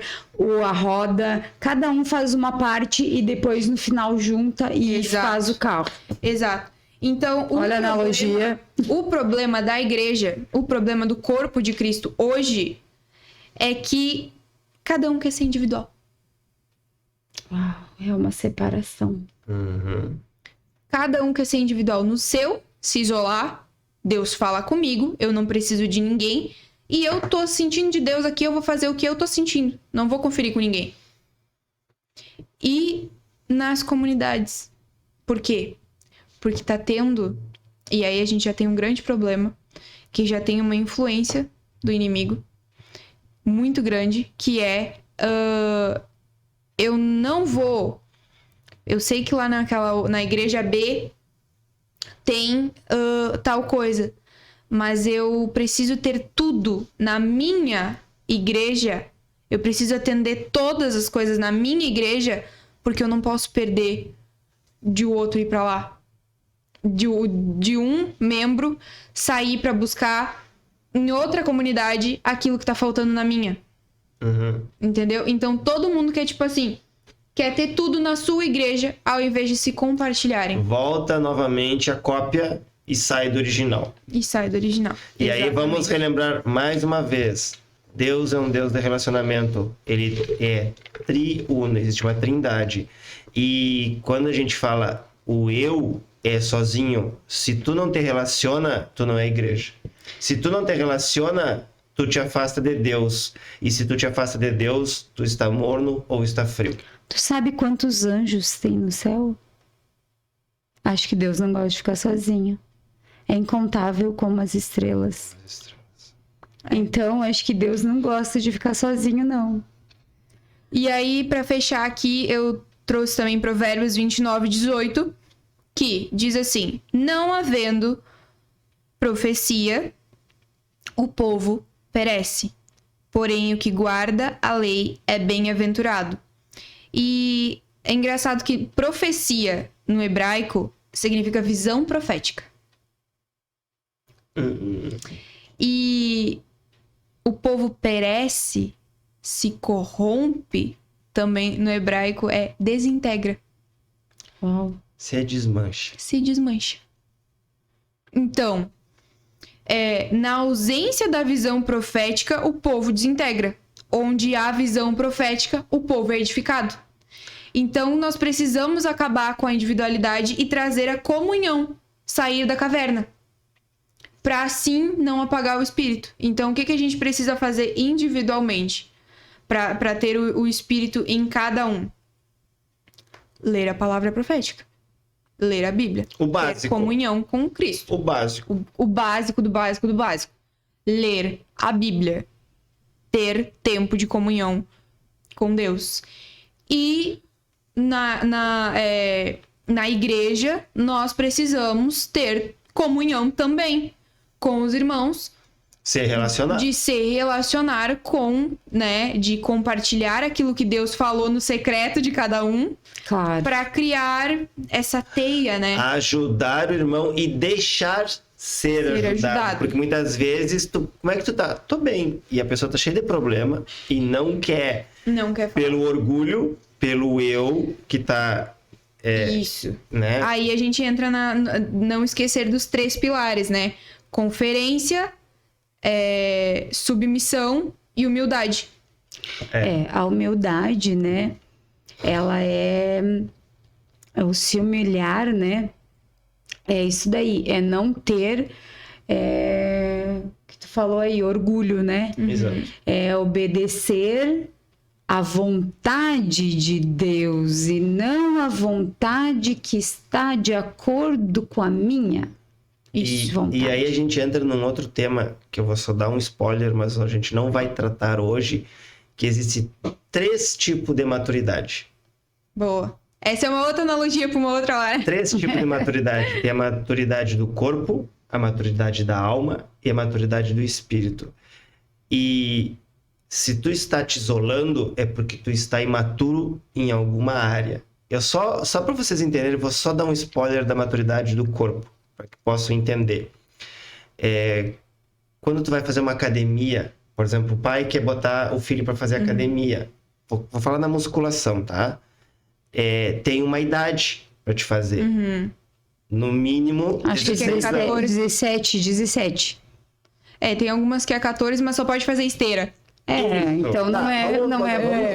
a roda. Cada um faz uma parte e depois no final junta e Exato. faz o carro. Exato. Então, Olha a analogia. O problema da igreja, o problema do corpo de Cristo hoje é que cada um quer ser individual. Uau, é uma separação. Cada um quer ser individual no seu, se isolar. Deus fala comigo, eu não preciso de ninguém. E eu tô sentindo de Deus aqui, eu vou fazer o que eu tô sentindo. Não vou conferir com ninguém. E nas comunidades. Por quê? Porque tá tendo... E aí a gente já tem um grande problema. Que já tem uma influência do inimigo. Muito grande. Que é... eu não vou... Eu sei que lá na igreja B... tem tal coisa, mas eu preciso ter tudo na minha igreja, eu preciso atender todas as coisas na minha igreja, porque eu não posso perder de o outro ir pra lá, de um membro sair pra buscar em outra comunidade aquilo que tá faltando na minha. Entendeu? Então todo mundo quer, tipo assim, quer ter tudo na sua igreja ao invés de se compartilharem. Volta novamente a cópia e sai do original. E sai do original. E aí vamos relembrar mais uma vez. Deus é um Deus de relacionamento. Ele é triuno, existe uma trindade. E quando a gente fala o eu é sozinho, se tu não te relaciona, tu não é igreja. Se tu não te relaciona, tu te afasta de Deus. E se tu te afasta de Deus, tu está morno ou está frio. Tu sabe quantos anjos tem no céu? Acho que Deus não gosta de ficar sozinho. É incontável como as estrelas. Então, acho que Deus não gosta de ficar sozinho, não. E aí, pra fechar aqui, eu trouxe também Provérbios 29:18, que diz assim: não havendo profecia, o povo perece. Porém, o que guarda a lei é bem-aventurado. E é engraçado que profecia no hebraico significa visão profética. E o povo perece, se corrompe também no hebraico é desintegra. Uau. Se desmancha. Se desmancha. Então, na ausência da visão profética, o povo desintegra. Onde há visão profética, o povo é edificado. Então, nós precisamos acabar com a individualidade e trazer a comunhão, sair da caverna, para assim não apagar o espírito. Então, o que a gente precisa fazer individualmente para ter o espírito em cada um? Ler a palavra profética. Ler a Bíblia. O básico. Ter comunhão com Cristo. O básico. O básico do básico do básico. Ler a Bíblia. Ter tempo de comunhão com Deus. E na igreja, nós precisamos ter comunhão também com os irmãos. Se relacionar. De se relacionar com, né? De compartilhar aquilo que Deus falou no secreto de cada um. Claro. Para criar essa teia, né? Ajudar o irmão e deixar ser ajudado. Porque muitas vezes, como é que tu tá? Tô bem. E a pessoa tá cheia de problema e não quer. Não quer falar. Pelo orgulho, pelo eu que tá... Isso. Né? Aí a gente entra não esquecer dos 3 pilares, né? Conferência, submissão e humildade. A humildade, né? Ela é o se humilhar, né? É isso daí, é não ter, que tu falou aí, orgulho, né? Exato. É obedecer à vontade de Deus e não à vontade que está de acordo com a minha. E aí a gente entra num outro tema, que eu vou só dar um spoiler, mas a gente não vai tratar hoje, que existe 3 tipos de maturidade. Boa. Essa é uma outra analogia para uma outra hora. 3 tipos de maturidade. Tem a maturidade do corpo, a maturidade da alma e a maturidade do espírito. E se tu está te isolando, é porque tu está imaturo em alguma área. Eu só para vocês entenderem, eu vou só dar um spoiler da maturidade do corpo, para que possam entender. Quando tu vai fazer uma academia, por exemplo, o pai quer botar o filho para fazer academia. Vou falar na musculação, tá? Tem uma idade para te fazer. No mínimo, acho que é 17. Tem algumas que é 14, mas só pode fazer esteira. Então não é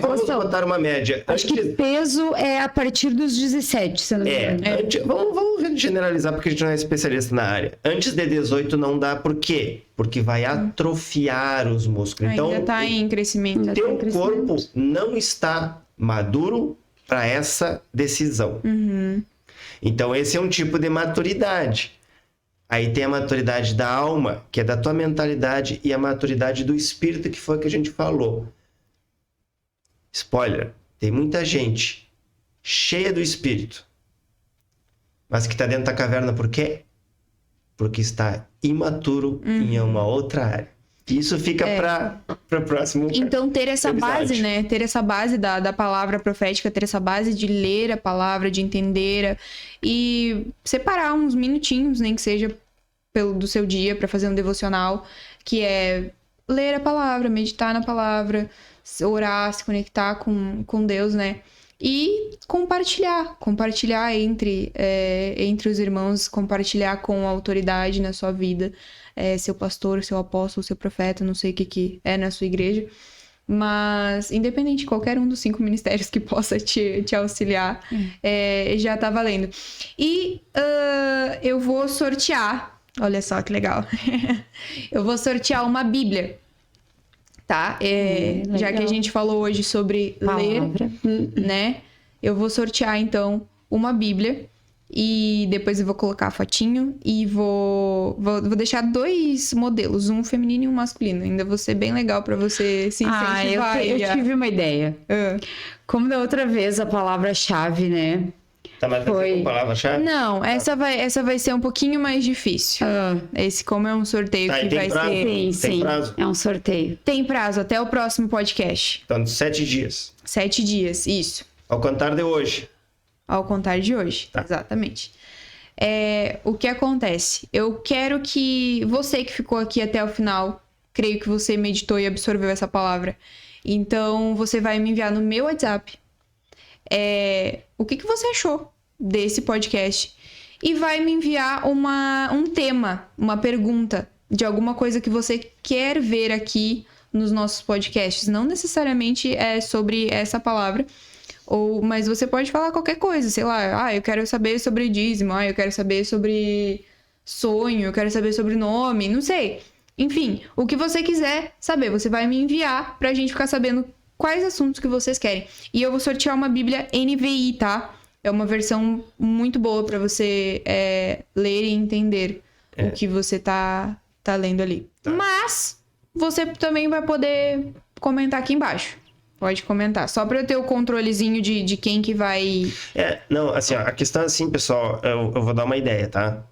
vamos botar uma média. Acho que peso é a partir dos 17, se eu não me engano. Vamos generalizar, porque a gente não é especialista na área. Antes de 18 não dá, por quê? Porque vai atrofiar os músculos. Ainda então, tá em crescimento. Teu corpo não está maduro para essa decisão. Então, esse é um tipo de maturidade. Aí tem a maturidade da alma, que é da tua mentalidade, e a maturidade do espírito, que foi o que a gente falou. Spoiler, tem muita gente cheia do espírito, mas que está dentro da caverna por quê? Porque está imaturo em uma outra área. Isso fica para o próximo. Então, ter essa base, né? Ter essa base da palavra profética, ter essa base de ler a palavra, de entender e separar uns minutinhos, nem que seja do seu dia, para fazer um devocional, que é ler a palavra, meditar na palavra, orar, se conectar com Deus, né? E compartilhar entre os irmãos, compartilhar com a autoridade na sua vida, seu pastor, seu apóstolo, seu profeta, não sei o que é na sua igreja, mas independente de qualquer um dos 5 ministérios que possa te auxiliar, já tá valendo. E eu vou sortear, olha só que legal, eu vou sortear uma Bíblia. Tá? Já que a gente falou hoje sobre palavra. Ler, né? Eu vou sortear, então, uma Bíblia. E depois eu vou colocar a fotinho. E vou deixar 2 modelos. Um feminino e um masculino. Ainda vou ser bem legal pra você se incentivar. Eu tive uma ideia. Como da outra vez a palavra-chave, né? Tá, mas foi com palavra-chave? Não, essa vai ser um pouquinho mais difícil. Esse, como é um sorteio que vai prazo? ser... Tem prazo? É um sorteio. Tem prazo, até o próximo podcast. Então, 7 dias. 7 dias, isso. Ao contar de hoje. Ao contar de hoje, tá. Exatamente. O que acontece? Eu quero que você que ficou aqui até o final, creio que você meditou e absorveu essa palavra. Então, você vai me enviar no meu WhatsApp o que você achou desse podcast. E vai me enviar um tema, uma pergunta de alguma coisa que você quer ver aqui nos nossos podcasts. Não necessariamente é sobre essa palavra, mas você pode falar qualquer coisa, sei lá, eu quero saber sobre dízimo, eu quero saber sobre sonho, eu quero saber sobre nome, não sei. Enfim, o que você quiser saber, você vai me enviar pra gente ficar sabendo quais assuntos que vocês querem. E eu vou sortear uma Bíblia NVI, tá? É uma versão muito boa pra você ler e entender o que você tá lendo ali. Tá. Mas você também vai poder comentar aqui embaixo. Pode comentar. Só pra eu ter o controlezinho de quem que vai... Não, assim, ó, a questão é assim, pessoal, eu vou dar uma ideia, tá?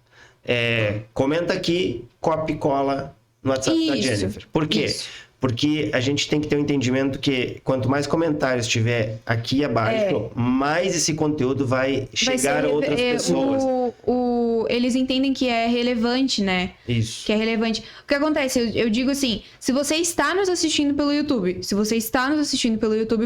Comenta aqui, copia e cola no WhatsApp da Jennifer. Por quê? Isso. Porque a gente tem que ter um entendimento que quanto mais comentários tiver aqui abaixo, mais esse conteúdo vai chegar a outras pessoas. Eles entendem que é relevante, né? Isso. Que é relevante. O que acontece? Eu digo assim, se você está nos assistindo pelo YouTube,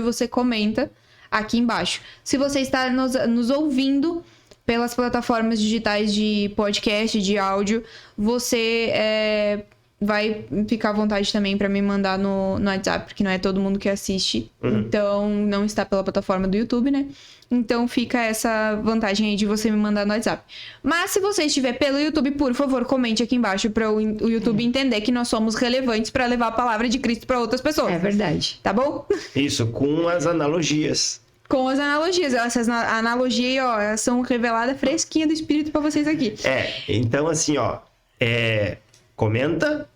você comenta aqui embaixo. Se você está nos ouvindo pelas plataformas digitais de podcast, de áudio, você vai ficar à vontade também para me mandar no WhatsApp, porque não é todo mundo que assiste. Então, não está pela plataforma do YouTube, né? Então, fica essa vantagem aí de você me mandar no WhatsApp. Mas, se você estiver pelo YouTube, por favor, comente aqui embaixo para o YouTube entender que nós somos relevantes para levar a palavra de Cristo para outras pessoas. É verdade. Tá bom? Isso, com as analogias. Com as analogias. Essas analogias, ó, elas são reveladas fresquinha do Espírito para vocês aqui. Então assim, ó, comenta,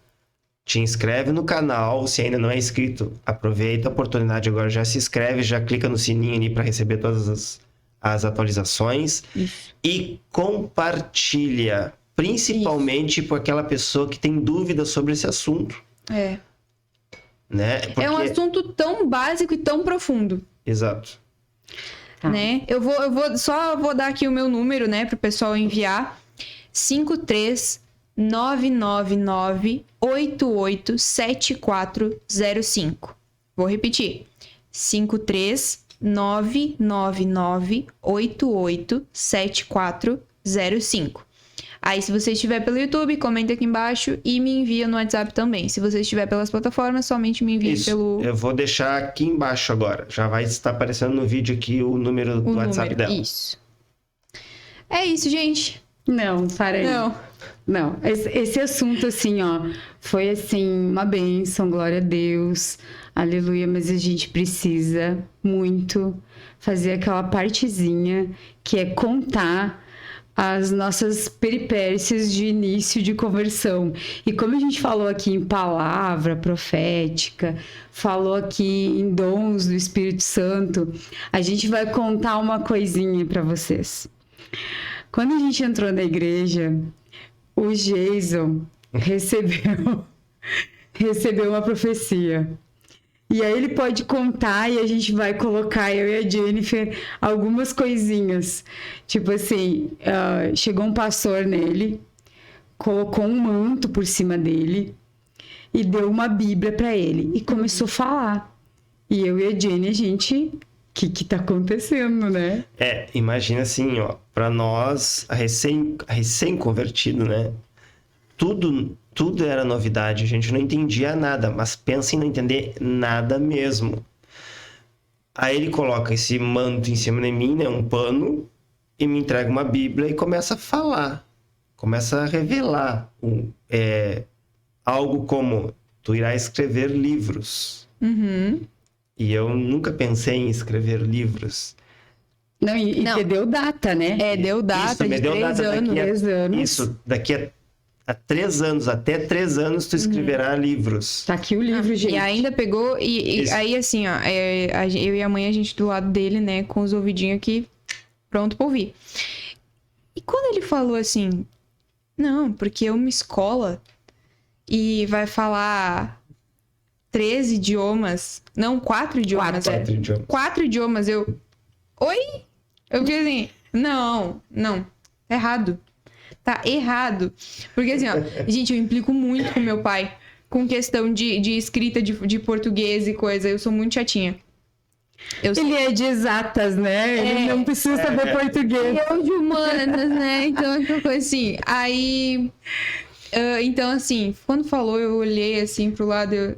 te inscreve no canal, se ainda não é inscrito, aproveita a oportunidade agora, já se inscreve, já clica no sininho ali para receber todas as atualizações. Isso. E compartilha, principalmente com aquela pessoa que tem dúvidas sobre esse assunto. Né? É um assunto tão básico e tão profundo. Exato. Né? Eu vou dar aqui o meu número, né, pro pessoal enviar. 53999887405. Vou repetir. 53999887405. Aí, se você estiver pelo YouTube, comenta aqui embaixo e me envia no WhatsApp também. Se você estiver pelas plataformas, somente me envie pelo... Eu vou deixar aqui embaixo agora. Já vai estar aparecendo no vídeo aqui o número do WhatsApp dela. Isso. É isso, gente. Não, para aí. Não. Esse assunto, assim, ó, foi, assim, uma bênção, glória a Deus, aleluia, mas a gente precisa muito fazer aquela partezinha que é contar as nossas peripécias de início de conversão. E como a gente falou aqui em palavra profética, falou aqui em dons do Espírito Santo, a gente vai contar uma coisinha para vocês. Quando a gente entrou na igreja, o Jason recebeu uma profecia. E aí ele pode contar e a gente vai colocar, eu e a Jennifer, algumas coisinhas. Tipo assim, chegou um pastor nele, colocou um manto por cima dele e deu uma Bíblia para ele. E começou a falar. E eu e a Jenny, a gente... O que tá acontecendo, né? Imagina assim, ó, para nós, recém-convertido, né? Tudo era novidade, a gente não entendia nada, mas pensa em não entender nada mesmo. Aí ele coloca esse manto em cima de mim, né, um pano, e me entrega uma Bíblia e começa a falar, começa a revelar algo como, tu irás escrever livros. E eu nunca pensei em escrever livros. Não, e te deu data, né? Deu data de 3 anos. 3 anos. Isso, daqui a 3 anos, até 3 anos, tu escreverá livros. Tá aqui o livro, gente. E ainda pegou, e aí assim, ó, eu e a mãe, a gente do lado dele, né, com os ouvidinhos aqui, pronto pra ouvir. E quando ele falou assim, não, porque é uma escola e vai falar 13 idiomas, não, 4 idiomas. 4 idiomas, oi? Eu fiquei assim, não, errado. Tá errado. Porque assim, ó, gente, eu implico muito com meu pai. com questão de escrita de português e coisa. Eu sou muito chatinha. Ele é de exatas, né? Ele não precisa saber português. Eu de humanas, né? Então, essa coisa assim. Aí... então, assim, quando falou, eu olhei assim pro lado,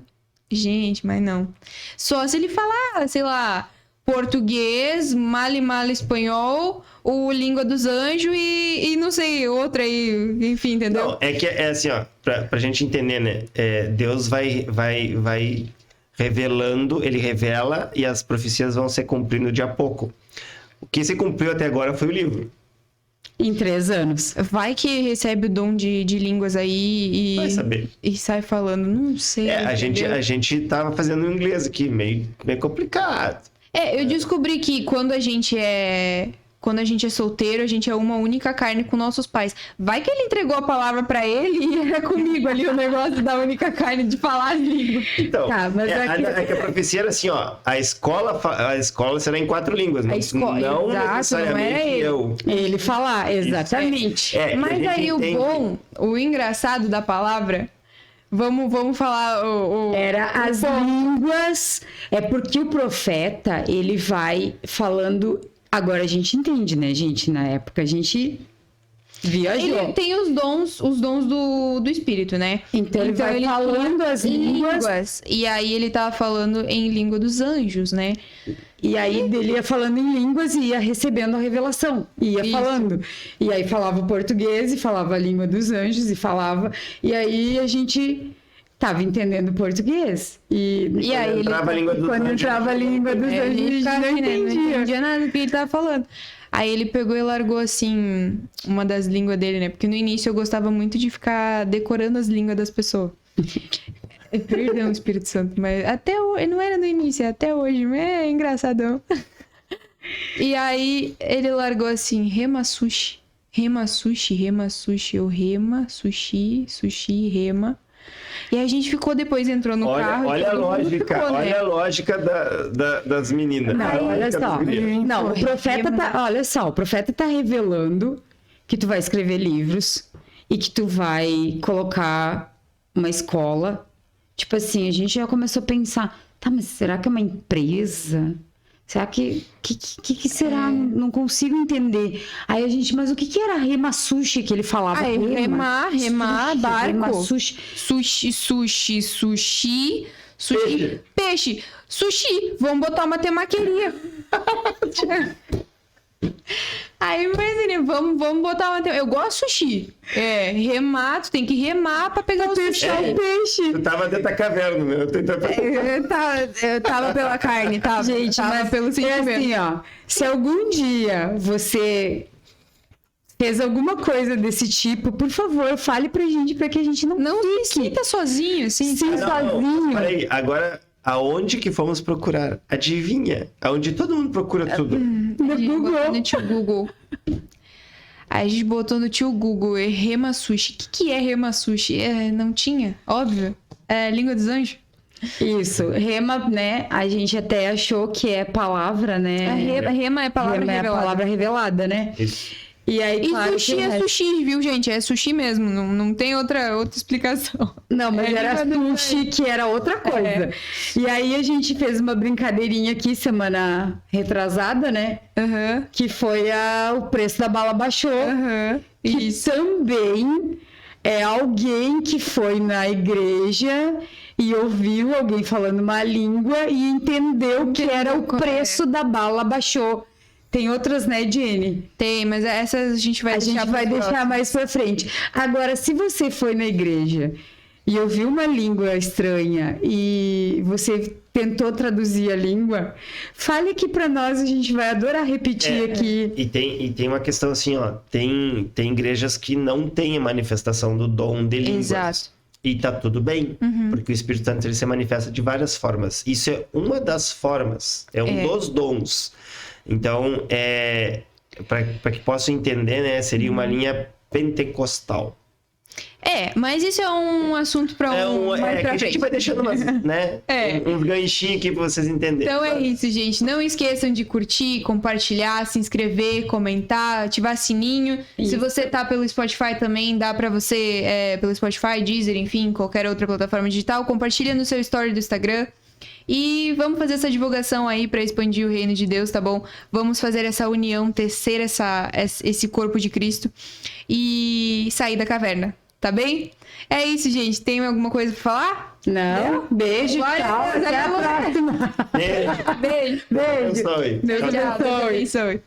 gente, mas não. Só se ele falar, sei lá, português, male espanhol, ou língua dos anjos e não sei, outra aí, enfim, entendeu? Não, é que é assim, ó, pra gente entender, né? Deus vai revelando, ele revela e as profecias vão se cumprindo de a pouco. O que se cumpriu até agora foi o livro. Em 3 anos. Vai que recebe o dom de línguas aí Vai saber. e sai falando, não sei. A gente tava fazendo inglês aqui, meio complicado. Eu descobri que quando a gente é solteiro, a gente é uma única carne com nossos pais. Vai que ele entregou a palavra pra ele e era comigo ali o negócio da única carne de falar as línguas. Então, Tá, mas é que a profecia era assim, ó, a escola será em 4 línguas, A escola, não exato, necessariamente não era ele. eu. Ele falar, exatamente. Mas a gente aí entende. o engraçado da palavra, vamos falar Era as línguas. É porque o profeta, ele vai falando. Agora a gente entende, né, gente? Na época a gente viajou. Ele tem os dons do espírito, né? Então ele vai tinha falando as línguas. E aí ele tava falando em língua dos anjos, né? E aí ele ia falando em línguas e ia recebendo a revelação. Ia Isso. falando. E aí falava o português e falava a língua dos anjos e falava. E aí a gente tava entendendo português. E aí entrava a língua dos quando anjos, entrava a língua dos anjos, a gente não Não entendia. entendia nada do que ele tava falando. Aí ele pegou e largou, assim, uma das línguas dele, né? Porque no início eu gostava muito de ficar decorando as línguas das pessoas. Perdão, Espírito Santo, mas até hoje, não era no início, é até hoje, mas é engraçadão. E aí ele largou assim, rema sushi, ou rema, sushi, rema. E aí a gente ficou depois, entrou no carro. Olha a lógica, olha a lógica das meninas. Não, olha só. Não, o profeta tá, olha só, o profeta tá revelando que tu vai escrever livros e que tu vai colocar uma escola. Tipo assim, a gente já começou a pensar, tá, mas será que é uma empresa? Será que será? Não consigo entender. Aí a gente, mas o que era rema sushi que ele falava? Remar, Sushi, barco. rema sushi. Sushi, peixe. Sushi, vamos botar uma temaqueria. Aí, imagina, vamos botar uma temaqueria. Eu gosto de sushi. Remar, tu tem que remar pra pegar o sushi. Peixe. Tu tava dentro da caverna, né? Eu tava pela carne, tava. Gente, tava mas pelo sentimento. é assim, ó. Se algum dia você fez alguma coisa desse tipo, por favor, fale pra gente, pra que a gente não se fique. sinta sozinho, assim. Sim, sozinho. Peraí, agora, aonde que fomos procurar? Adivinha? Aonde todo mundo procura tudo. No A gente Google. botou no tio Google. Aí a gente botou no tio Google, rema sushi. O que é rema sushi? Não tinha, óbvio. É língua dos anjos. Isso, rema, né? A gente até achou que é palavra, né? Rema é palavra Rema é a revelada. palavra revelada, né? Isso. E aí, E claro sushi que é sushi, viu, gente? É sushi mesmo, não tem outra explicação. Não, mas era língua dos sushi, que era outra coisa. E aí a gente fez uma brincadeirinha aqui semana retrasada, né? Aham, Que foi o preço da bala baixou. Que Isso. também é alguém que foi na igreja e ouviu alguém falando uma língua e entendeu que era o preço da bala baixou. Tem outras, né, Jenny? Tem, mas essas a gente vai A gente vai deixar mais pra frente. Agora, se você foi na igreja e ouviu uma língua estranha e você tentou traduzir a língua, fale aqui pra nós, a gente vai adorar repetir aqui. E tem uma questão assim, ó. Tem igrejas que não têm a manifestação do dom de línguas. Exato. E tá tudo bem, porque o Espírito Santo ele se manifesta de várias formas. Isso é uma das formas, é um dos dons. Então, para que possam entender, né, seria uma linha pentecostal. Mas isso é um assunto pra mais que pra a gente frente. vai deixando umas, né? Uns ganchinhos aqui pra vocês entenderem. Então é isso, gente. Não esqueçam de curtir, compartilhar, se inscrever, comentar, ativar sininho. Isso. Se você tá pelo Spotify também, dá pra você, pelo Spotify, Deezer, enfim, qualquer outra plataforma digital, compartilha no seu story do Instagram. E vamos fazer essa divulgação aí pra expandir o reino de Deus, tá bom? Vamos fazer essa união, tecer esse corpo de Cristo e sair da caverna, tá bem? É isso, gente. Tem alguma coisa pra falar? Não, beijo, Glória tchau, a Deus, até a acabou. próxima. Beijo. Beijo. Abençoe. Deus Tchau, tchau. abençoe.